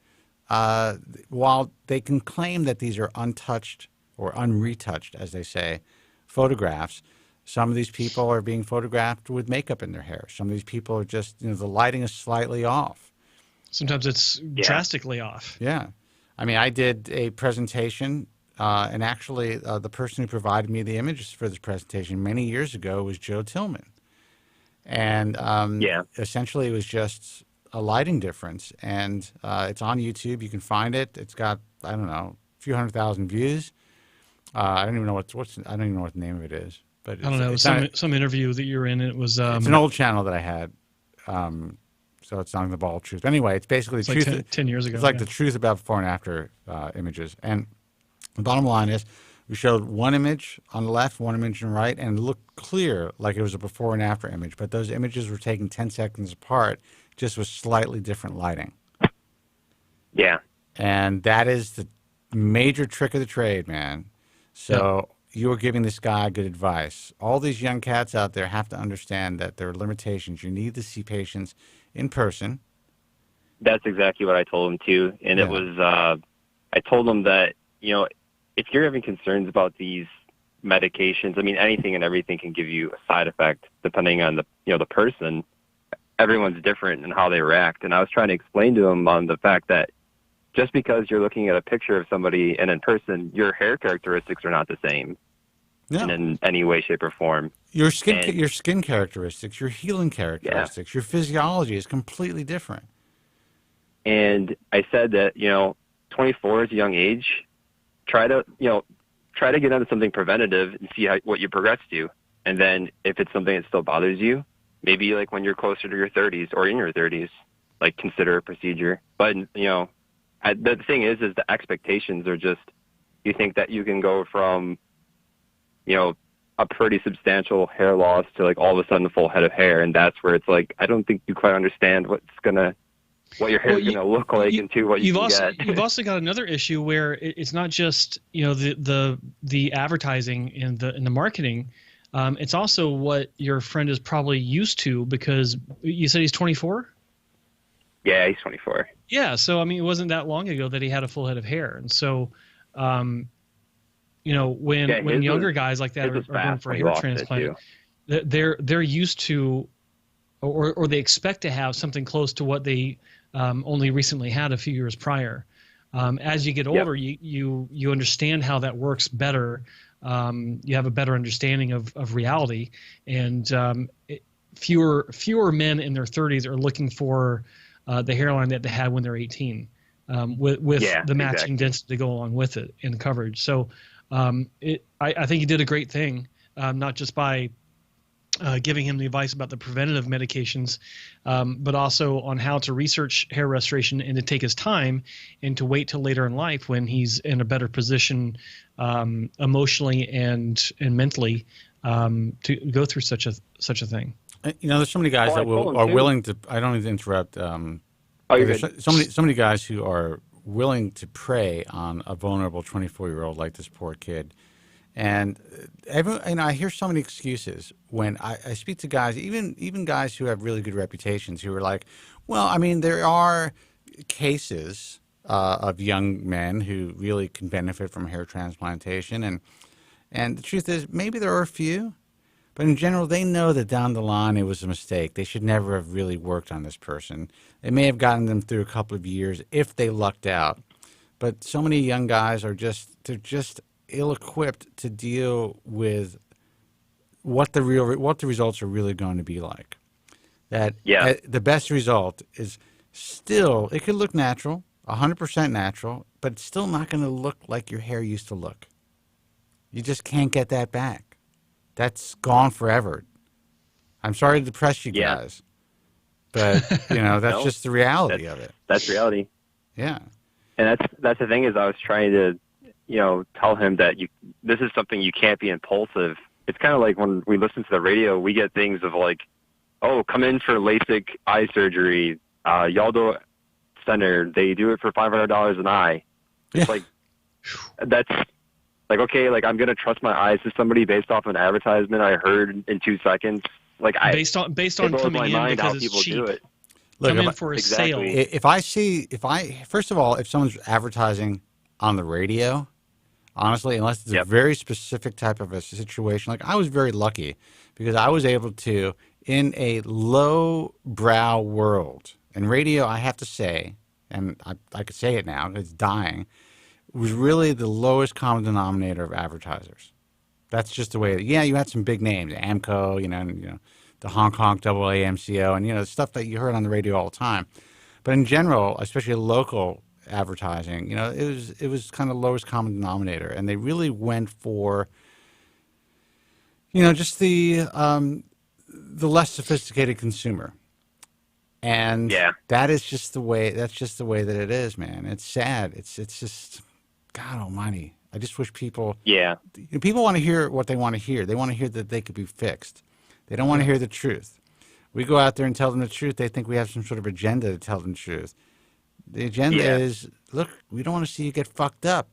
while they can claim that these are untouched or unretouched, as they say, photographs, some of these people are being photographed with makeup in their hair. Some of these people are just, the lighting is slightly off.
Sometimes it's drastically off.
Yeah. I mean, I did a presentation, and actually the person who provided me the images for this presentation many years ago was Joe Tillman. And essentially it was just a lighting difference. And it's on YouTube. You can find it. It's got, I don't know, a few 100,000 views. I don't even know I don't even know what the name of it is. But
I don't know. Some interview that you were in. It was.
It's an old channel that I had. So it's not the bald truth. But anyway, it's basically the truth.
Like 10 years ago.
It's like the truth about before and after images. And the bottom line is, we showed one image on the left, one image on the right, and it looked clear like it was a before and after image. But those images were taken 10 seconds apart, just with slightly different lighting.
Yeah.
And that is the major trick of the trade, man. So you are giving this guy good advice. All these young cats out there have to understand that there are limitations. You need to see patients in person.
That's exactly what I told him, too. And it was, I told him that, if you're having concerns about these medications, I mean, anything and everything can give you a side effect depending on the person. Everyone's different in how they react. And I was trying to explain to him on the fact that just because you're looking at a picture of somebody and in person, your hair characteristics are not the same in any way, shape, or form.
Your skin characteristics, your healing characteristics, your physiology is completely different.
And I said that, 24 is a young age. Try to get onto something preventative and see what you progress to. And then if it's something that still bothers you, maybe like when you're closer to your 30s or in your 30s, like consider a procedure. But, the thing is the expectations are just, you think that you can go from, a pretty substantial hair loss to like all of a sudden a full head of hair. And that's where it's like, I don't think you quite understand what's going to what your hair's going to look like, and two, what you can get.
You've also got another issue where it's not just the advertising and the marketing. It's also what your friend is probably used to, because you said he's 24.
Yeah, he's 24.
Yeah, so I mean, it wasn't that long ago that he had a full head of hair, and so, when younger guys like that are going for a hair transplant, they're used to, or they expect to have something close to what they only recently had a few years prior. As you get older, you understand how that works better. You have a better understanding of reality, and fewer men in their 30s are looking for the hairline that they had when they're 18, with the matching density to go along with it in coverage. So I think you did a great thing, not just by giving him the advice about the preventative medications, but also on how to research hair restoration and to take his time and to wait till later in life when he's in a better position emotionally and mentally to go through such a thing.
There's so many guys that are willing to. I don't mean to interrupt. There's so many guys who are willing to prey on a vulnerable 24-year-old like this poor kid. And I hear so many excuses when I speak to guys, even guys who have really good reputations, who are like, well, I mean, there are cases of young men who really can benefit from hair transplantation, and the truth is, maybe there are a few, but in general, they know that down the line it was a mistake. They should never have really worked on this person. It may have gotten them through a couple of years if they lucked out, but so many young guys are just ill-equipped to deal with what the results are really going to be like. The best result is still, it could look natural, 100% natural, but it's still not going to look like your hair used to look. You just can't get that back. That's gone forever. I'm sorry to depress you guys, but that's just the reality of it.
That's reality.
Yeah,
and that's the thing is, I was trying to tell him that this is something you can't be impulsive. It's kind of like when we listen to the radio, we get things of like, oh, come in for LASIK eye surgery, Yaldo Center, they do it for $500 an eye. It's like, that's like, okay, like I'm going to trust my eyes to somebody based off an advertisement I heard in 2 seconds. Like based on
coming in because it's cheap.
Look,
come in for a sale.
First of all, if someone's advertising on the radio, honestly, unless it's a very specific type of a situation, like I was very lucky because I was able to, in a low-brow world, and radio, I have to say, and I could say it now, it's dying, was really the lowest common denominator of advertisers. That's just the way. You had some big names, Amco, the Hong Kong AAMCO, and the stuff that you heard on the radio all the time. But in general, especially local advertising, it was kind of lowest common denominator, and they really went for, just the less sophisticated consumer. And that is just the way. That's just the way that it is, man. It's sad. It's just, God Almighty. I just wish people. Yeah. People want to hear what they want to hear. They want to hear that they could be fixed. They don't want to hear the truth. We go out there and tell them the truth. They think we have some sort of agenda to tell them the truth. The agenda is, look, we don't want to see you get fucked up.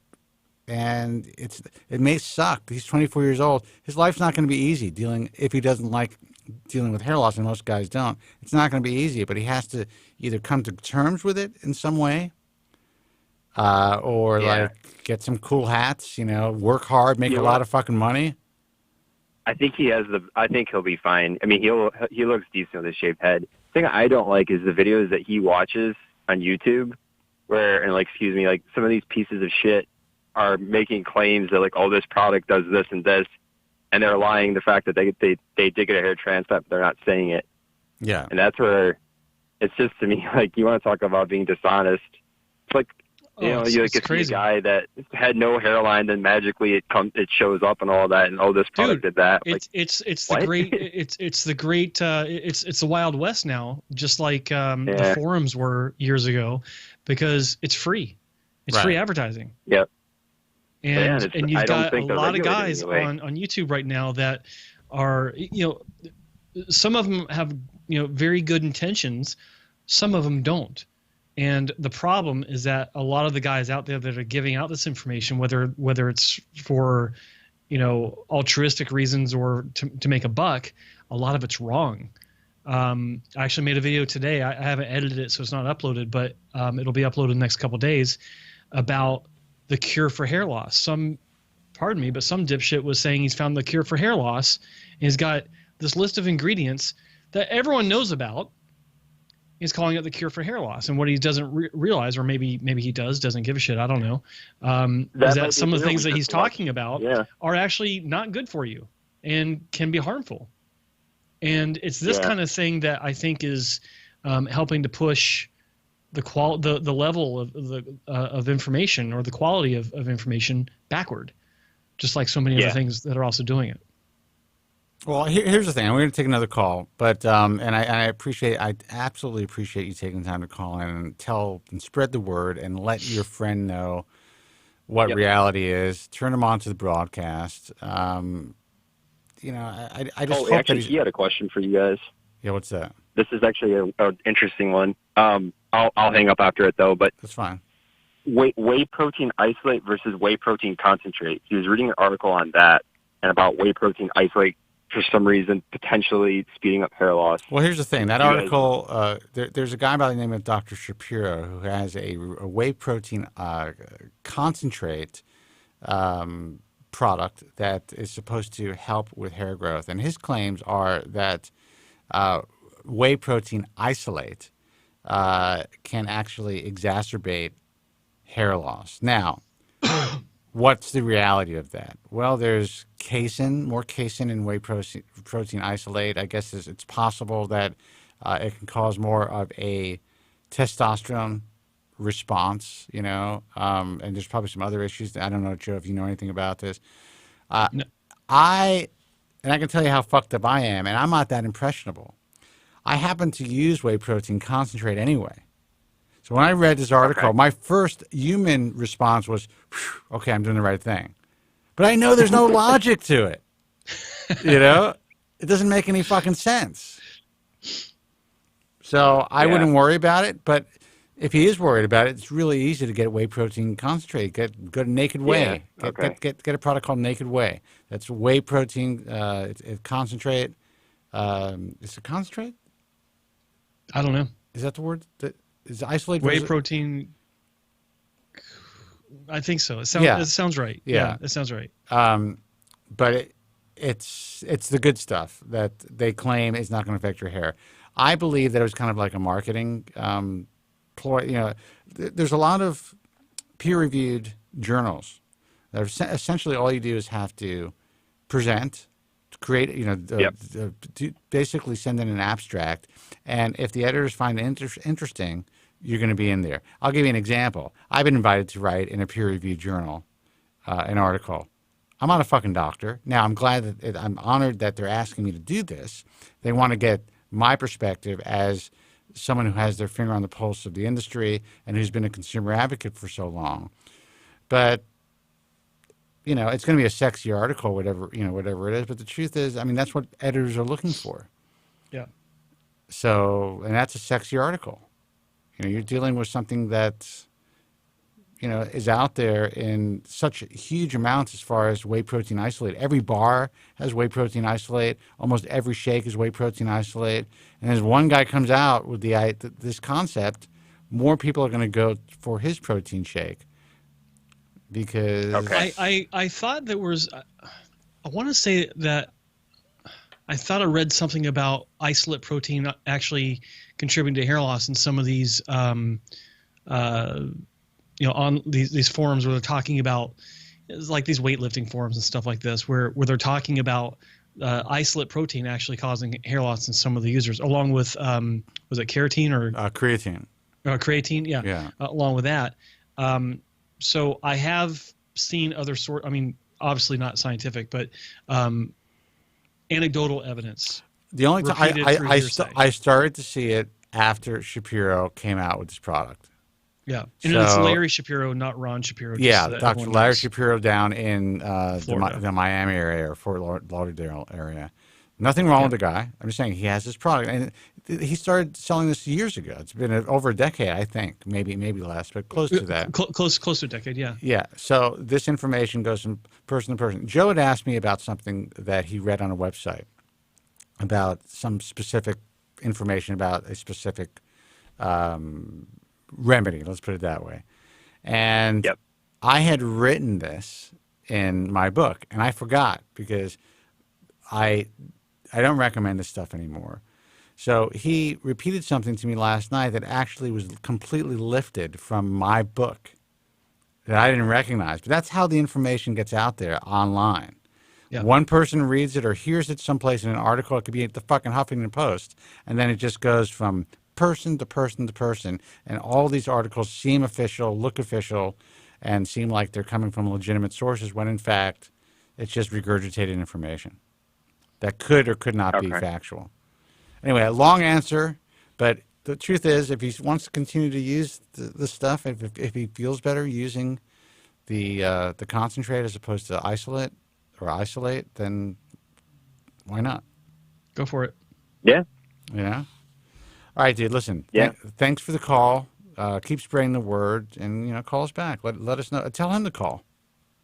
And it may suck. He's 24 years old. His life's not going to be easy if he doesn't like dealing with hair loss, and most guys don't. It's not going to be easy, but he has to either come to terms with it in some way, or like get some cool hats, work hard, make a lot of fucking money.
I think I think he'll be fine. I mean, he looks decent with his shaved head. The thing I don't like is the videos that he watches on YouTube like some of these pieces of shit are making claims that like, oh, this product does this and this, and they're lying the fact that they did get a hair transplant, but they're not saying it.
Yeah.
And that's where it's just, to me, like, you want to talk about being dishonest. It's like, you like see a guy that had no hairline, then magically it shows up and all that, and oh, this product did that.
It's the Wild West now, just like the forums were years ago, because it's free. It's free advertising.
Yep.
And you've got a lot of guys on YouTube right now that are, some of them have, very good intentions. Some of them don't. And the problem is that a lot of the guys out there that are giving out this information, whether it's for, altruistic reasons or to make a buck, a lot of it's wrong. I actually made a video today. I haven't edited it, so it's not uploaded, but it'll be uploaded in the next couple of days about the cure for hair loss. Some dipshit was saying he's found the cure for hair loss, and he's got this list of ingredients that everyone knows about. He's calling it the cure for hair loss, and what he doesn't realize, or maybe he doesn't give a shit, I don't know, is that some of the things that he's talking about are actually not good for you and can be harmful. And it's this kind of thing that I think is helping to push the level of information, or the quality of information, backward, just like so many other things that are also doing it.
Well, here's the thing. We're going to take another call, but I absolutely appreciate you taking the time to call in and tell and spread the word and let your friend know what reality is. Turn him on to the broadcast. I just hope
actually,
that
he had a question for you guys.
Yeah, what's that?
This is actually an interesting one. I'll hang up after it though, but
that's fine.
Whey protein isolate versus whey protein concentrate. He was reading an article on that and about whey protein isolate for some reason potentially speeding up hair loss.
Well, here's the thing. That article, there's a guy by the name of Dr. Shapiro who has a whey protein concentrate product that is supposed to help with hair growth. And his claims are that whey protein isolate can actually exacerbate hair loss. Now, what's the reality of that? Well, there's more casein in whey protein isolate. I guess it's possible that it can cause more of a testosterone response, and there's probably some other issues. I don't know, Joe, if you know anything about this. No. I can tell you how fucked up I am, and I'm not that impressionable. I happen to use whey protein concentrate anyway. So when I read this article, my first human response was, okay, I'm doing the right thing. But I know there's no logic to it. It doesn't make any fucking sense. So I wouldn't worry about it. But if he is worried about it, it's really easy to get whey protein concentrate. Go to Naked Whey. Get a product called Naked Whey. That's whey protein concentrate. Is it concentrate?
I don't know.
Is that the word? Is isolate
whey protein? I think so. It sounds right. Yeah, it sounds right.
But it's the good stuff that they claim is not going to affect your hair. I believe that it was kind of like a marketing ploy. There's a lot of peer-reviewed journals that are essentially all you do is have to present, create, basically send in an abstract, and if the editors find it interesting, you're going to be in there. I'll give you an example. I've been invited to write in a peer-reviewed journal an article. I'm not a fucking doctor. Now, I'm glad that I'm honored that they're asking me to do this. They want to get my perspective as someone who has their finger on the pulse of the industry and who's been a consumer advocate for so long. But it's going to be a sexy article, whatever it is. But the truth is, that's what editors are looking for.
Yeah.
So, and that's a sexy article. You're dealing with something that, is out there in such huge amounts as far as whey protein isolate. Every bar has whey protein isolate. Almost every shake is whey protein isolate. And as one guy comes out with this concept, more people are going to go for his protein shake. Because
I thought there was, I want to say that I thought I read something about isolate protein actually contributing to hair loss in some of these, on these forums where they're talking about, it's like these weightlifting forums and stuff like this, where they're talking about isolate protein actually causing hair loss in some of the users, along with was it keratin or
creatine?
Creatine, yeah. Along with that. So I have seen other obviously not scientific, but anecdotal evidence.
The only time I started to see it after Shapiro came out with this product.
Yeah, and it's Larry Shapiro, not Ron Shapiro.
Yeah, Dr. Larry Shapiro down in the Miami area or Fort Lauderdale area. Nothing wrong with the guy. I'm just saying he has this product, and he started selling this years ago. It's been over a decade, I think, maybe less, but close to that.
Close to a decade, yeah.
Yeah. So this information goes from person to person. Joe had asked me about something that he read on a website about some specific information about a specific remedy. Let's put it that way. And I had written this in my book, and I forgot because I don't recommend this stuff anymore. So he repeated something to me last night that actually was completely lifted from my book that I didn't recognize. But that's how the information gets out there online. Yeah. One person reads it or hears it someplace in an article. It could be at the fucking Huffington Post. And then it just goes from person to person to person. And all these articles seem official, look official, and seem like they're coming from legitimate sources when, in fact, it's just regurgitated information that could or could not be factual. Anyway, a long answer, but the truth is, if he wants to continue to use the stuff, if he feels better using the concentrate as opposed to isolate, then why not?
Go for it.
Yeah.
Yeah. All right, dude. Listen.
Yeah.
Thanks for the call. Keep spreading the word, and call us back. Let us know. Tell him to call.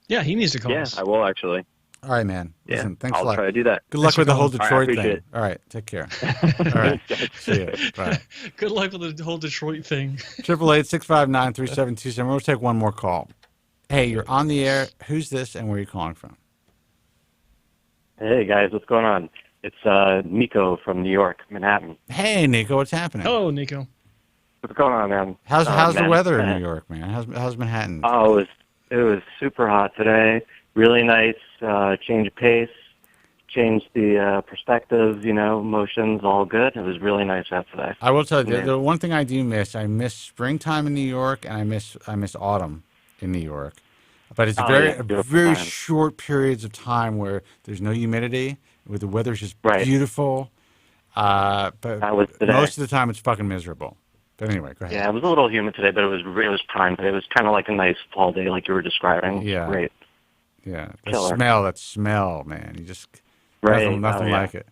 Yeah, he needs to call us.
I will actually.
All right, man.
Yeah,
Listen, thanks a lot.
I'll try to do that.
Good luck with the whole
All right,
Detroit thing.
it.
All right, take care. All right, see you. Bye.
Good luck with the whole Detroit thing.
888-659-3727. We'll take one more call. Hey, you're on the air. Who's this, and where are you calling from?
Hey, guys, what's going on? It's Nico from New York, Manhattan.
Hey, Nico, what's happening?
Hello, Nico.
What's going on, man?
How's the weather in New York, man? How's Manhattan?
Oh, it was super hot today. Really nice change of pace, change the perspective, motions, all good. It was really nice out today.
I will tell you, the one thing I do miss, I miss springtime in New York, and I miss autumn in New York. But it's very short periods of time where there's no humidity, where the weather's just beautiful. But most of the time it's fucking miserable. But anyway, go ahead.
Yeah, it was a little humid today, but it was prime. But it was kind of like a nice fall day, like you were describing.
Yeah,
great.
Yeah,
Killer.
that smell, man. You just nothing like it.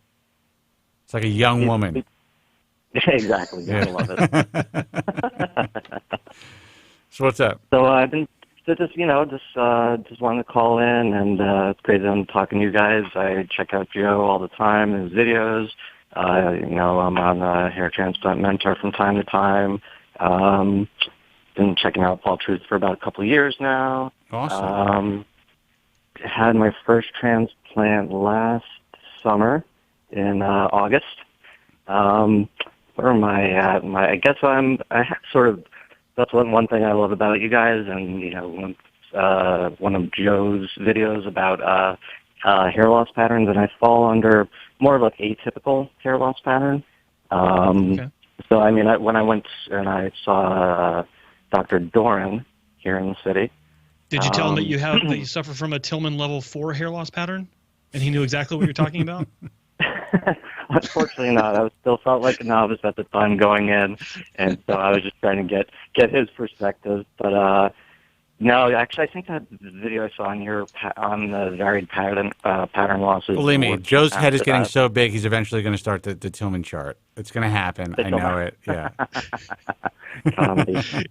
It's like a young woman.
Exactly. Yeah. I love it.
So what's up?
So I've been just wanted to call in, and it's great that I'm talking to you guys. I check out Joe all the time, his videos. I'm on a hair transplant mentor from time to time. Been checking out Paul Truth for about a couple of years now.
Awesome.
Had my first transplant last summer in August. Where am I at? That's one thing I love about you guys, and one of Joe's videos about hair loss patterns, and I fall under more of like atypical hair loss pattern. So when I went and I saw Dr. Doran here in the city.
Did you tell him that you suffer from a Tillman level 4 hair loss pattern, and he knew exactly what you're talking about?
Unfortunately not. I still felt like a novice at the time going in, and so I was just trying to get his perspective. But no, actually, I think that video I saw on the varied pattern losses.
Believe me, Joe's head is getting so big, he's eventually going to start the Tillman chart. It's going to happen. I know it. Yeah.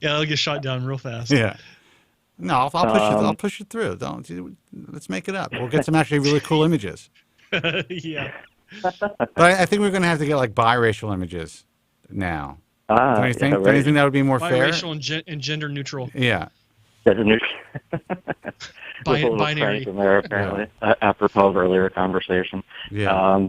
Yeah, I'll get shot down real fast.
Yeah. No, I'll push it through. Let's make it up. We'll get some actually really cool images.
Yeah.
But I think we're going to have to get like biracial images now. Don't you think?
Yeah, right.
Don't you think that would be more fair?
Biracial and gender neutral.
Yeah.
Gender neutral.
Binary.
From there, apparently, apropos of earlier conversation.
Yeah.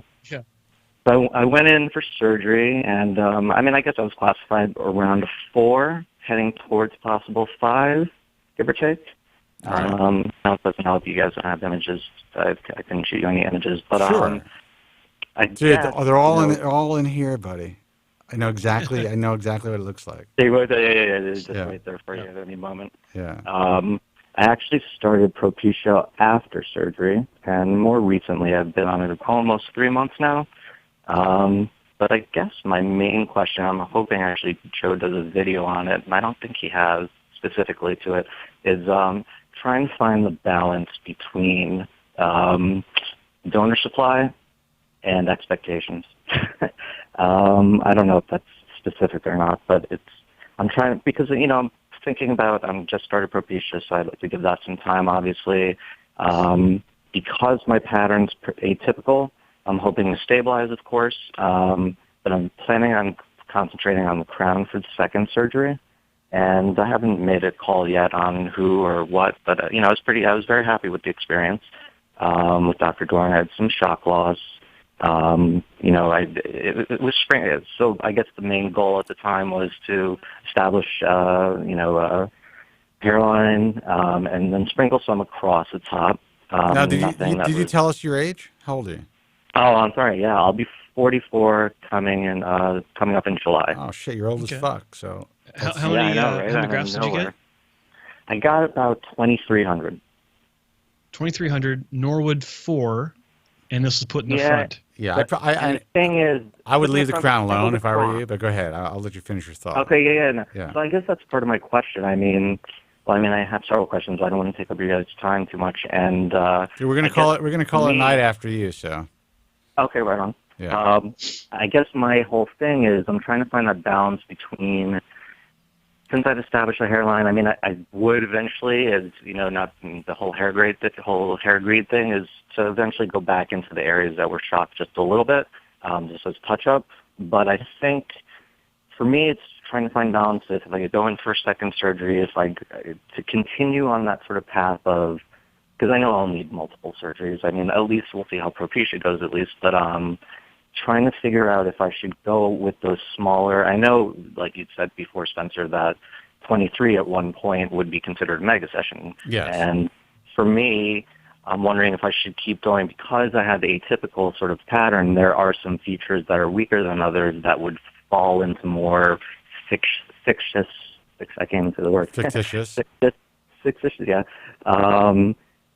So I went in for surgery, and I guess I was classified around 4, heading towards possible 5, give or take. Now it doesn't help you guys don't have images. I couldn't shoot you any images, but
sure. They're all in here, buddy. I know exactly what it looks like.
They're just right there for you at any moment.
Yeah.
I actually started Propecia after surgery, and more recently I've been on it almost 3 months now. But I guess my main question, I'm hoping actually Joe does a video on it, and I don't think he has specifically to it, is trying to find the balance between donor supply and expectations. I don't know if that's specific or not, but I'm trying, because, I'm thinking about, I'm just started Propecia, so I'd like to give that some time, obviously. Because my pattern's atypical, I'm hoping to stabilize, of course, but I'm planning on concentrating on the crown for the second surgery. And I haven't made a call yet on who or what, but, I was very happy with the experience. With Dr. Dorn, I had some shock loss. It was spring, so I guess the main goal at the time was to establish, a hairline, and then sprinkle some across the top.
Now, did you tell us your age? How old are you?
Oh, I'm sorry. Yeah, I'll be 44 coming up in July.
Oh shit, you're old as fuck. So
how many grafts did you get?
I got about 2,300.
2,300 Norwood 4, and this was put in the front.
Yeah,
the thing is,
I would leave the crown alone if I were you, but go ahead. I'll let you finish your thought.
Okay, yeah. So I guess that's part of my question. I have several questions. I don't want to take up your guys' time too much. And
we're gonna call it a night after you. So.
Okay, right on.
Yeah.
I guess my whole thing is I'm trying to find that balance between, since I've established a hairline, I would eventually, as not the whole hair greed thing is to eventually go back into the areas that were shocked just a little bit, just as touch up. But I think for me, it's trying to find balance. If I go in for a second surgery, to continue on that sort of path of, because I know I'll need multiple surgeries. At least we'll see how Propecia goes at least, but trying to figure out if I should go with those smaller. I know, like you said before, Spencer, that 23 at one point would be considered a mega session.
Yes.
And for me, I'm wondering if I should keep going because I have the atypical sort of pattern. There are some features that are weaker than others that would fall into more fictitious. I can't even say the word.
Fictitious.
Fictitious, yeah.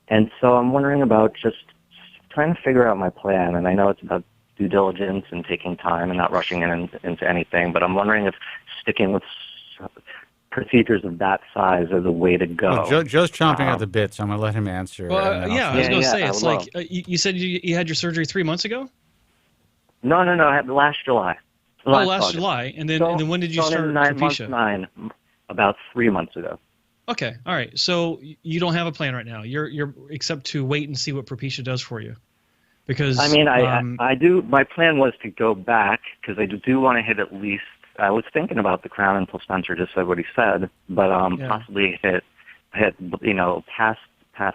And so I'm wondering about just trying to figure out my plan. And I know it's about due diligence and taking time and not rushing into anything, but I'm wondering if sticking with procedures of that size is a way to go.
Well, Joe's chomping at the bit, so I'm going to let him answer.
Well, I was going to say, it's like, you said you had your surgery 3 months ago?
No, I had last July.
Last July. And then when did you start Propecia?
About 3 months ago.
Okay, all right. So you don't have a plan right now. You're except to wait and see what Propecia does for you. Because
I do. My plan was to go back because I do want to hit at least. I was thinking about the crown until Spencer just said what he said, but possibly hit past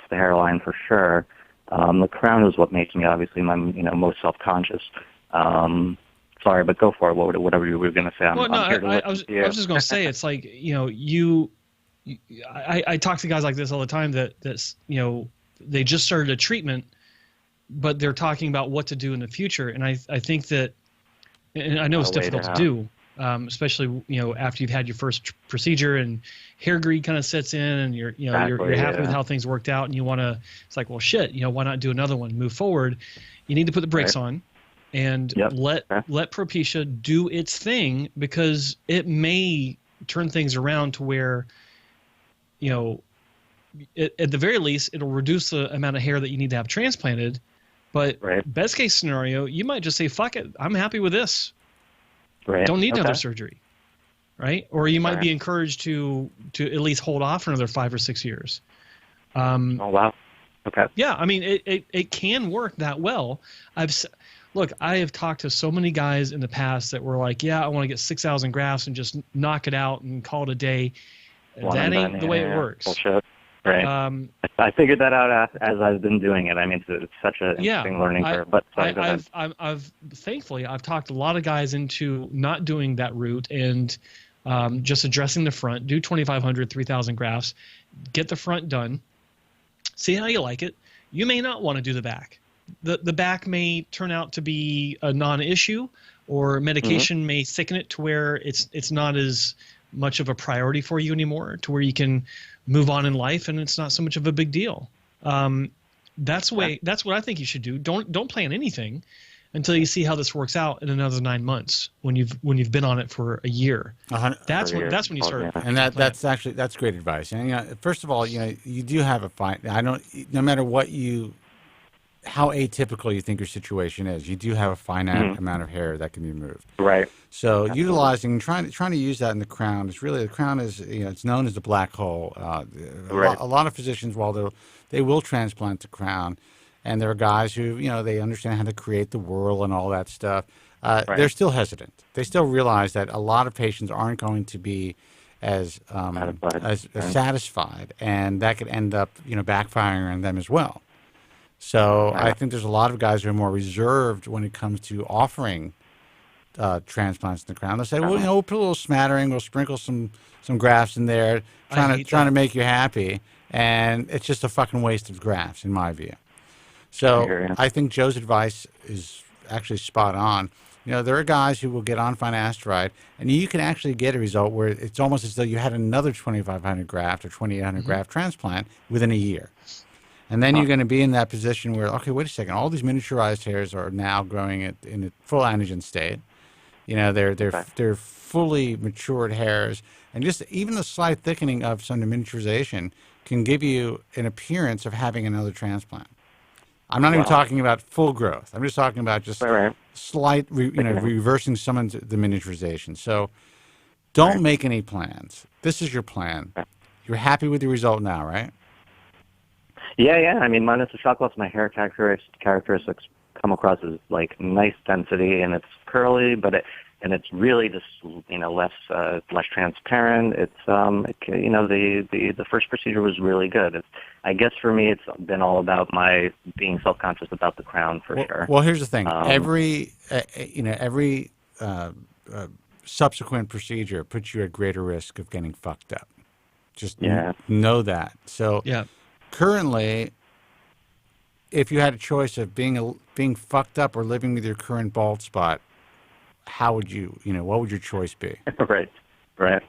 the hairline for sure. The crown is what makes me obviously my most self-conscious. Sorry, but go for it. Whatever you were going to say.
I was just going to say it's like I talk to guys like this all the time that they just started a treatment, but they're talking about what to do in the future. And I think that, and I know it's difficult to do, especially, after you've had your first procedure and hair greed kind of sets in and you're happy with how things worked out and you want to, it's like, well, shit, why not do another one, move forward. You need to put the brakes on and let Propecia do its thing, because it may turn things around to where, at the very least, it'll reduce the amount of hair that you need to have transplanted. But best case scenario, you might just say, fuck it, I'm happy with this.
Right.
Don't need another surgery. Right? Or you might be encouraged to at least hold off for another 5 or 6 years.
Oh, wow. Okay.
Yeah, it can work that well. I have talked to so many guys in the past that were like, yeah, I want to get 6,000 grafts and just knock it out and call it a day. That ain't the way it works.
Bullshit. Right. I figured that out as I've been doing it. It's such an interesting learning curve. But
thankfully, I've talked a lot of guys into not doing that route and just addressing the front. Do 2,500, 3,000 grafts, get the front done, see how you like it. You may not want to do the back. The back may turn out to be a non-issue, or medication may thicken it to where it's not as much of a priority for you anymore, to where you can move on in life and it's not so much of a big deal. That's what I think you should do. Don't plan anything until you see how this works out in another 9 months when you've been on it for a year. That's when you start.
And that's great advice. And first of all, you do have a no matter what you how atypical you think your situation is. You do have a finite amount of hair that can be moved.
Right.
So utilizing, trying to use that in the crown is really, the crown is, it's known as the black hole. A lot of physicians, while they will transplant the crown, and there are guys who, they understand how to create the whorl and all that stuff. They're still hesitant. They still realize that a lot of patients aren't going to be as satisfied, and that could end up, backfiring on them as well. So I think there's a lot of guys who are more reserved when it comes to offering transplants in the crown. They'll say, well, we'll put a little smattering, we'll sprinkle some grafts in there, trying to make you happy, and it's just a fucking waste of grafts, in my view. So I think Joe's advice is actually spot on. There are guys who will get on finasteride, and you can actually get a result where it's almost as though you had another 2,500 graft or 2,800 graft transplant within a year. And then you're going to be in that position where, okay, wait a second, all these miniaturized hairs are now growing in a full anagen state. They're fully matured hairs, and just even the slight thickening of some miniaturization can give you an appearance of having another transplant. I'm not even talking about full growth. I'm just talking about just slight, reversing some of the miniaturization. So don't make any plans. This is your plan. You're happy with the result now, right?
Yeah. I mean, minus the shock loss, my hair characteristics come across as like nice density, and it's curly, and it's really just less transparent. It's the first procedure was really good. I guess for me, it's been all about my being self-conscious about the crown for sure.
Well, here's the thing: every subsequent procedure puts you at greater risk of getting fucked up. Just know that. So currently, if you had a choice of being fucked up or living with your current bald spot, how would what would your choice be?
Right.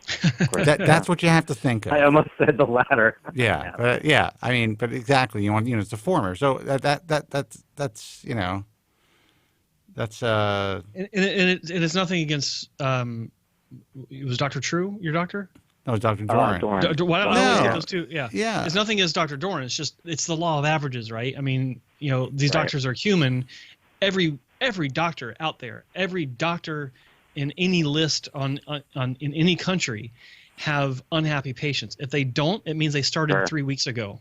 That's what you have to think of.
I almost said the latter.
But I mean, but exactly, you want, it's the former. So that's
and it's nothing against. It was Dr. True, your doctor?
No, it was Dr. Doran.
Why don't I get those two?
Yeah.
It's nothing against Dr. Doran. It's the law of averages, right? I mean, these doctors are human. Every doctor out there, every doctor in any list in any country have unhappy patients. If they don't, it means they started 3 weeks ago.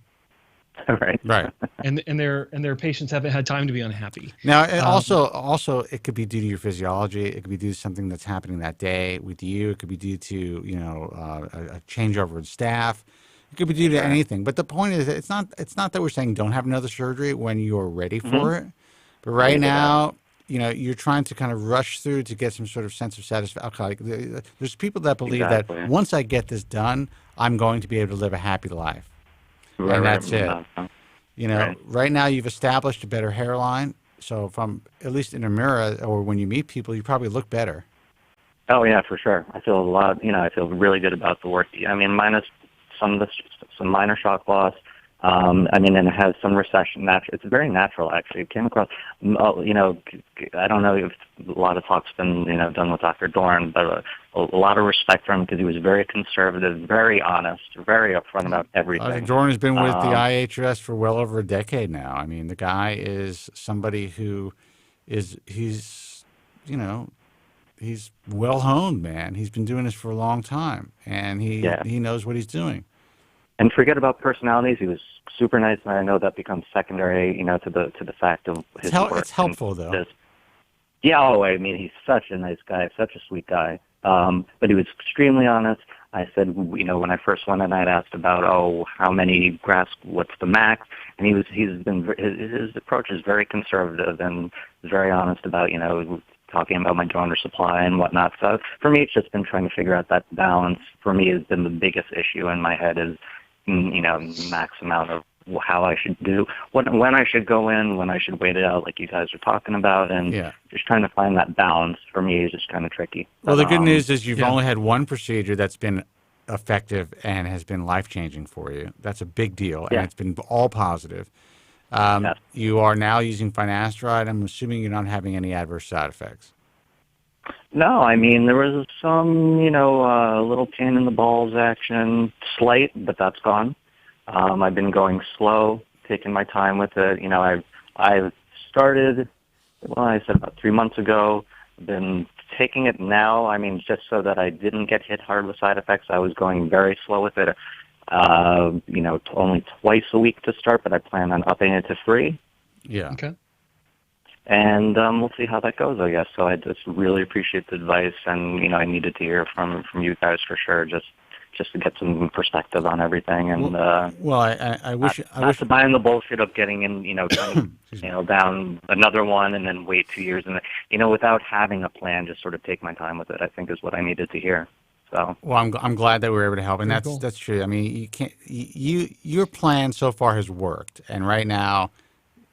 Right.
And their patients haven't had time to be unhappy.
Now, also, it could be due to your physiology. It could be due to something that's happening that day with you. It could be due to a changeover in staff. It could be due to anything. But the point is, it's not that we're saying don't have another surgery when you're ready for it. But right now, you're trying to kind of rush through to get some sort of sense of satisfaction. There's people that believe that once I get this done, I'm going to be able to live a happy life. And that's it. Right now you've established a better hairline. So at least in a mirror or when you meet people, you probably look better.
Oh yeah, for sure. I feel I feel really good about the work. I mean, minus some minor shock loss. And it has some recession. It's very natural, actually. It came across, I don't know if a lot of talk's been, done with Dr. Doran, but a lot of respect for him because he was very conservative, very honest, very upfront about everything.
I think Doran has been with the IHS for well over a decade now. I mean, the guy is somebody who he's well honed, man. He's been doing this for a long time, and he knows what he's doing.
And forget about personalities. He was super nice, and I know that becomes secondary, to the fact of his work.
It's helpful, though.
I mean, he's such a nice guy, such a sweet guy. But he was extremely honest. I said, when I first went in, I'd asked about, how many grafts, what's the max, and his approach is very conservative and very honest about, talking about my donor supply and whatnot. So for me, it's just been trying to figure out that balance. For me, has been the biggest issue in my head is, max amount of how I should do, when I should go in, when I should wait it out, like you guys are talking about, and just trying to find that balance for me is just kind of tricky.
Well, the good news is you've only had one procedure that's been effective and has been life-changing for you. That's a big deal, and it's been all positive. You are now using finasteride. I'm assuming you're not having any adverse side effects.
No, I mean, there was some, little pain in the balls action, slight, but that's gone. I've been going slow, taking my time with it. I started, well, I said about 3 months ago. I've been taking it now. I mean, just so that I didn't get hit hard with side effects. I was going very slow with it. Only twice a week to start, but I plan on upping it to 3.
Yeah.
Okay.
And we'll see how that goes, I guess. So I just really appreciate the advice, and I needed to hear from you guys for sure, just to get some perspective on everything. And
I wish
not to buy in the bullshit of getting in, trying to, down another one and then wait 2 years, and without having a plan, just sort of take my time with it. I think is what I needed to hear. So
well, I'm glad that we were able to help, and that's true. I mean, you can't your plan so far has worked, and right now,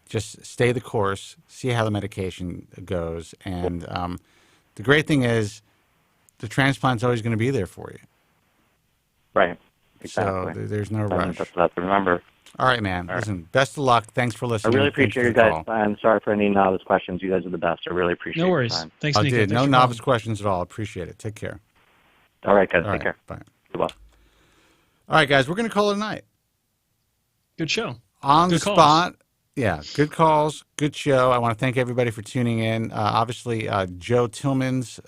just stay the course, see how the medication goes, and the great thing is, the transplant's always going to be there for you.
Right. Exactly.
So there's no rush.
That's what to remember.
All right, man. Listen, best of luck. Thanks for listening.
I really appreciate you guys. I'm sorry for any novice questions. You guys are the best. I really appreciate it.
No worries.
Your time.
Thanks, Nico.
Dude, no novice questions at all. Appreciate it. Take care.
All right, guys. Take care.
Bye.
Goodbye.
All right, guys. We're going to call it a night.
Good show.
On
Good
the
calls.
spot. Yeah, good calls, good show. I want to thank everybody for tuning in. Obviously, Joe Tillman's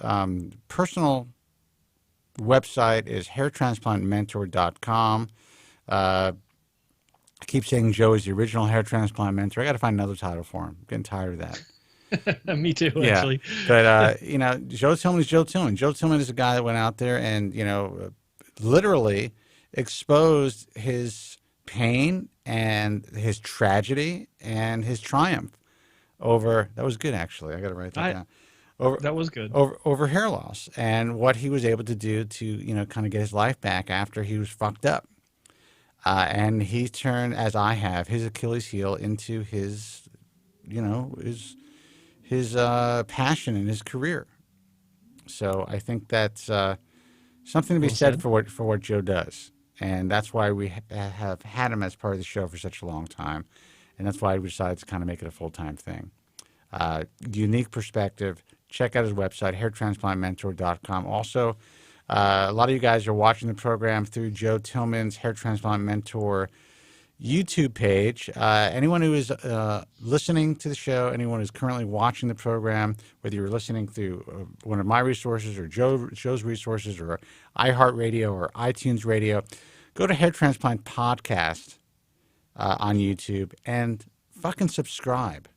personal website is hairtransplantmentor.com. I keep saying Joe is the original hair transplant mentor. I got to find another title for him. I'm getting tired of that.
Me too,
Yeah.
actually.
But, Joe Tillman is Joe Tillman. Joe Tillman is a guy that went out there and, literally exposed his pain and his tragedy and his triumph over, that was good, actually. I got to write that down.
That was good.
Over hair loss and what he was able to do to, kind of get his life back after he was fucked up. And he turned, as I have, his Achilles heel into his, his passion in his career. So I think that's something to be said for what Joe does. And that's why we have had him as part of the show for such a long time. And that's why we decided to kind of make it a full-time thing. Unique perspective. Check out his website, hairtransplantmentor.com. Also, a lot of you guys are watching the program through Joe Tillman's Hair Transplant Mentor YouTube page. Anyone who is listening to the show, anyone who's currently watching the program, whether you're listening through one of my resources or Joe's resources or iHeartRadio or iTunes Radio, go to Hair Transplant Podcast on YouTube and fucking subscribe.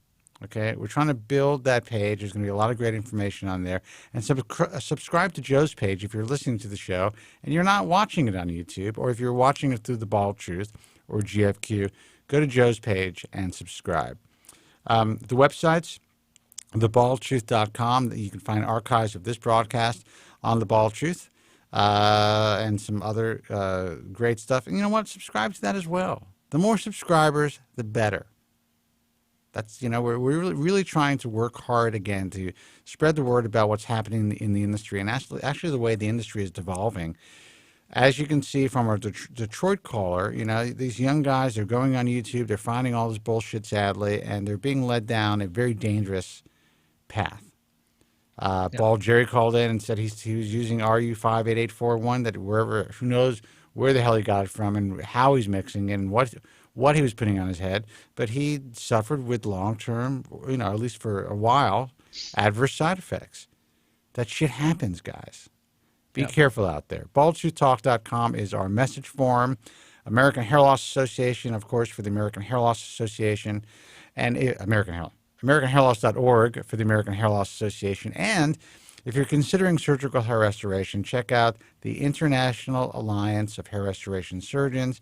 Okay, we're trying to build that page. There's going to be a lot of great information on there. And subscribe to Joe's page if you're listening to the show and you're not watching it on YouTube, or if you're watching it through The Bald Truth or GFQ, go to Joe's page and subscribe. The websites, thebaldtruth.com. You can find archives of this broadcast on The Bald Truth and some other great stuff. And you know what? Subscribe to that as well. The more subscribers, the better. That's, we're really trying to work hard again to spread the word about what's happening in the industry and actually the way the industry is devolving. As you can see from our Detroit caller, these young guys are going on YouTube, they're finding all this bullshit, sadly, and they're being led down a very dangerous path. Bald Jerry called in and said he was using RU58841, that who knows where the hell he got it from and how he's mixing it and what he was putting on his head, but he suffered with long-term, at least for a while, adverse side effects. That shit happens, guys. Be careful out there. BaldTruthTalk.com is our message forum. American Hair Loss Association, of course, for the American Hair Loss Association, and AmericanHairLoss.org for the American Hair Loss Association. And if you're considering surgical hair restoration, check out the International Alliance of Hair Restoration Surgeons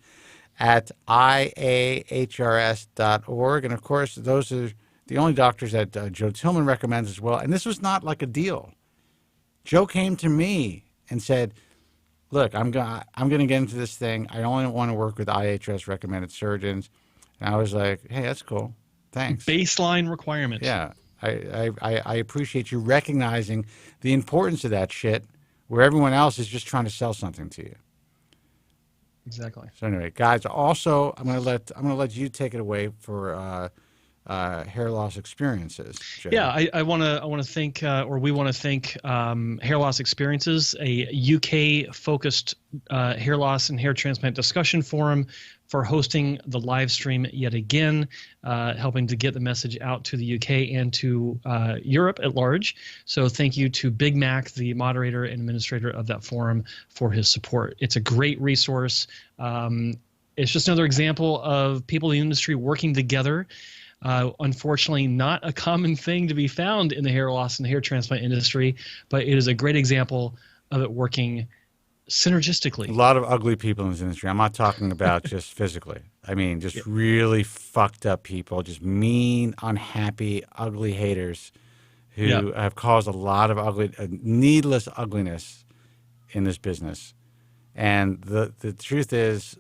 at IAHRS.org. And, of course, those are the only doctors that Joe Tillman recommends as well. And this was not like a deal. Joe came to me and said, look, I'm going to get into this thing. I only want to work with IHRS recommended surgeons. And I was like, hey, that's cool. Thanks.
Baseline requirement.
Yeah. I appreciate you recognizing the importance of that shit where everyone else is just trying to sell something to you.
Exactly.
So anyway, guys, also I'm gonna let you take it away for hair loss experiences. Joe.
Yeah, I want to thank, or we want to thank Hair Loss Experiences, a UK focused hair loss and hair transplant discussion forum for hosting the live stream yet again, helping to get the message out to the UK and to Europe at large. So thank you to Big Mac, the moderator and administrator of that forum, for his support. It's a great resource. It's just another example of people in the industry working together. Unfortunately, not a common thing to be found in the hair loss and hair transplant industry, but it is a great example of it working synergistically.
A lot of ugly people in this industry. I'm not talking about just physically. I mean, just really fucked up people, just mean, unhappy, ugly haters who have caused a lot of needless ugliness in this business. And the truth is,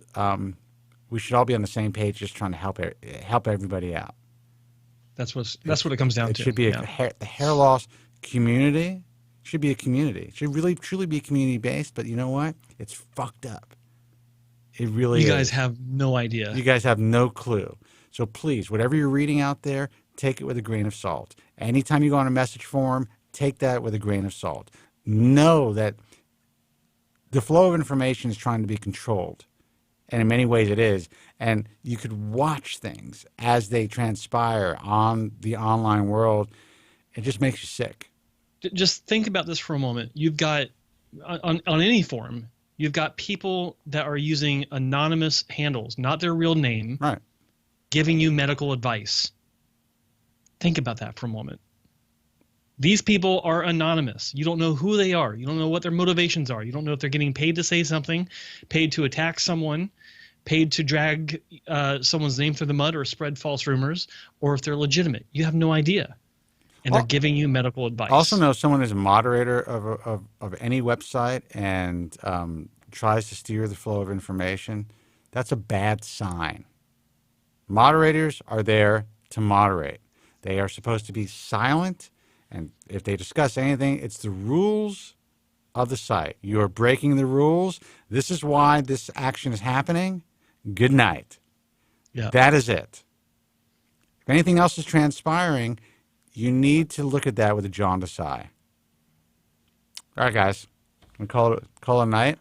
we should all be on the same page, just trying to help everybody out.
That's what it comes down to.
It should be the hair loss community. Should be a community. It should really truly be community based, but you know what? It's fucked up. It really is.
You guys have no idea.
You guys have no clue. So please, whatever you're reading out there, take it with a grain of salt. Anytime you go on a message forum, take that with a grain of salt. Know that the flow of information is trying to be controlled. And in many ways it is. And you could watch things as they transpire on the online world. It just makes you sick.
Just think about this for a moment. You've got, on any forum, you've got people that are using anonymous handles, not their real name,
right,
giving you medical advice. Think about that for a moment. These people are anonymous. You don't know who they are. You don't know what their motivations are. You don't know if they're getting paid to say something, paid to attack someone, paid to drag someone's name through the mud or spread false rumors, or if they're legitimate. You have no idea. And they're giving you medical advice.
Also know someone is a moderator of any website and tries to steer the flow of information. That's a bad sign. Moderators are there to moderate. They are supposed to be silent, and if they discuss anything, it's the rules of the site. You are breaking the rules. This is why this action is happening. Good night.
Yeah.
That is it. If anything else is transpiring, you need to look at that with a jaundiced eye. All right, guys. We call it a night.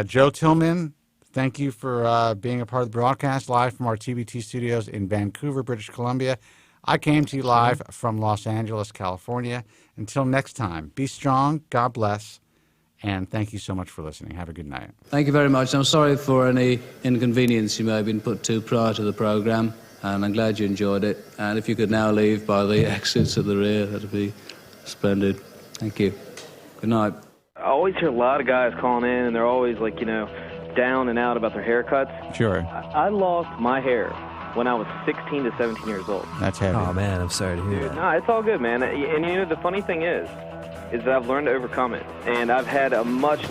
Joe Tillman, thank you for being a part of the broadcast live from our TBT studios in Vancouver, British Columbia. I came to you live from Los Angeles, California. Until next time, be strong, God bless, and thank you so much for listening. Have a good night.
Thank you very much. I'm sorry for any inconvenience you may have been put to prior to the program, and I'm glad you enjoyed it. And if you could now leave by the exits at the rear, that'd be splendid. Thank you. Good night.
I always hear a lot of guys calling in, and they're always like, down and out about their haircuts.
Sure.
I lost my hair when I was 16 to 17 years old.
That's heavy.
Oh, man, I'm sorry to hear that.
No, it's all good, man. And the funny thing is that I've learned to overcome it. And I've had a much,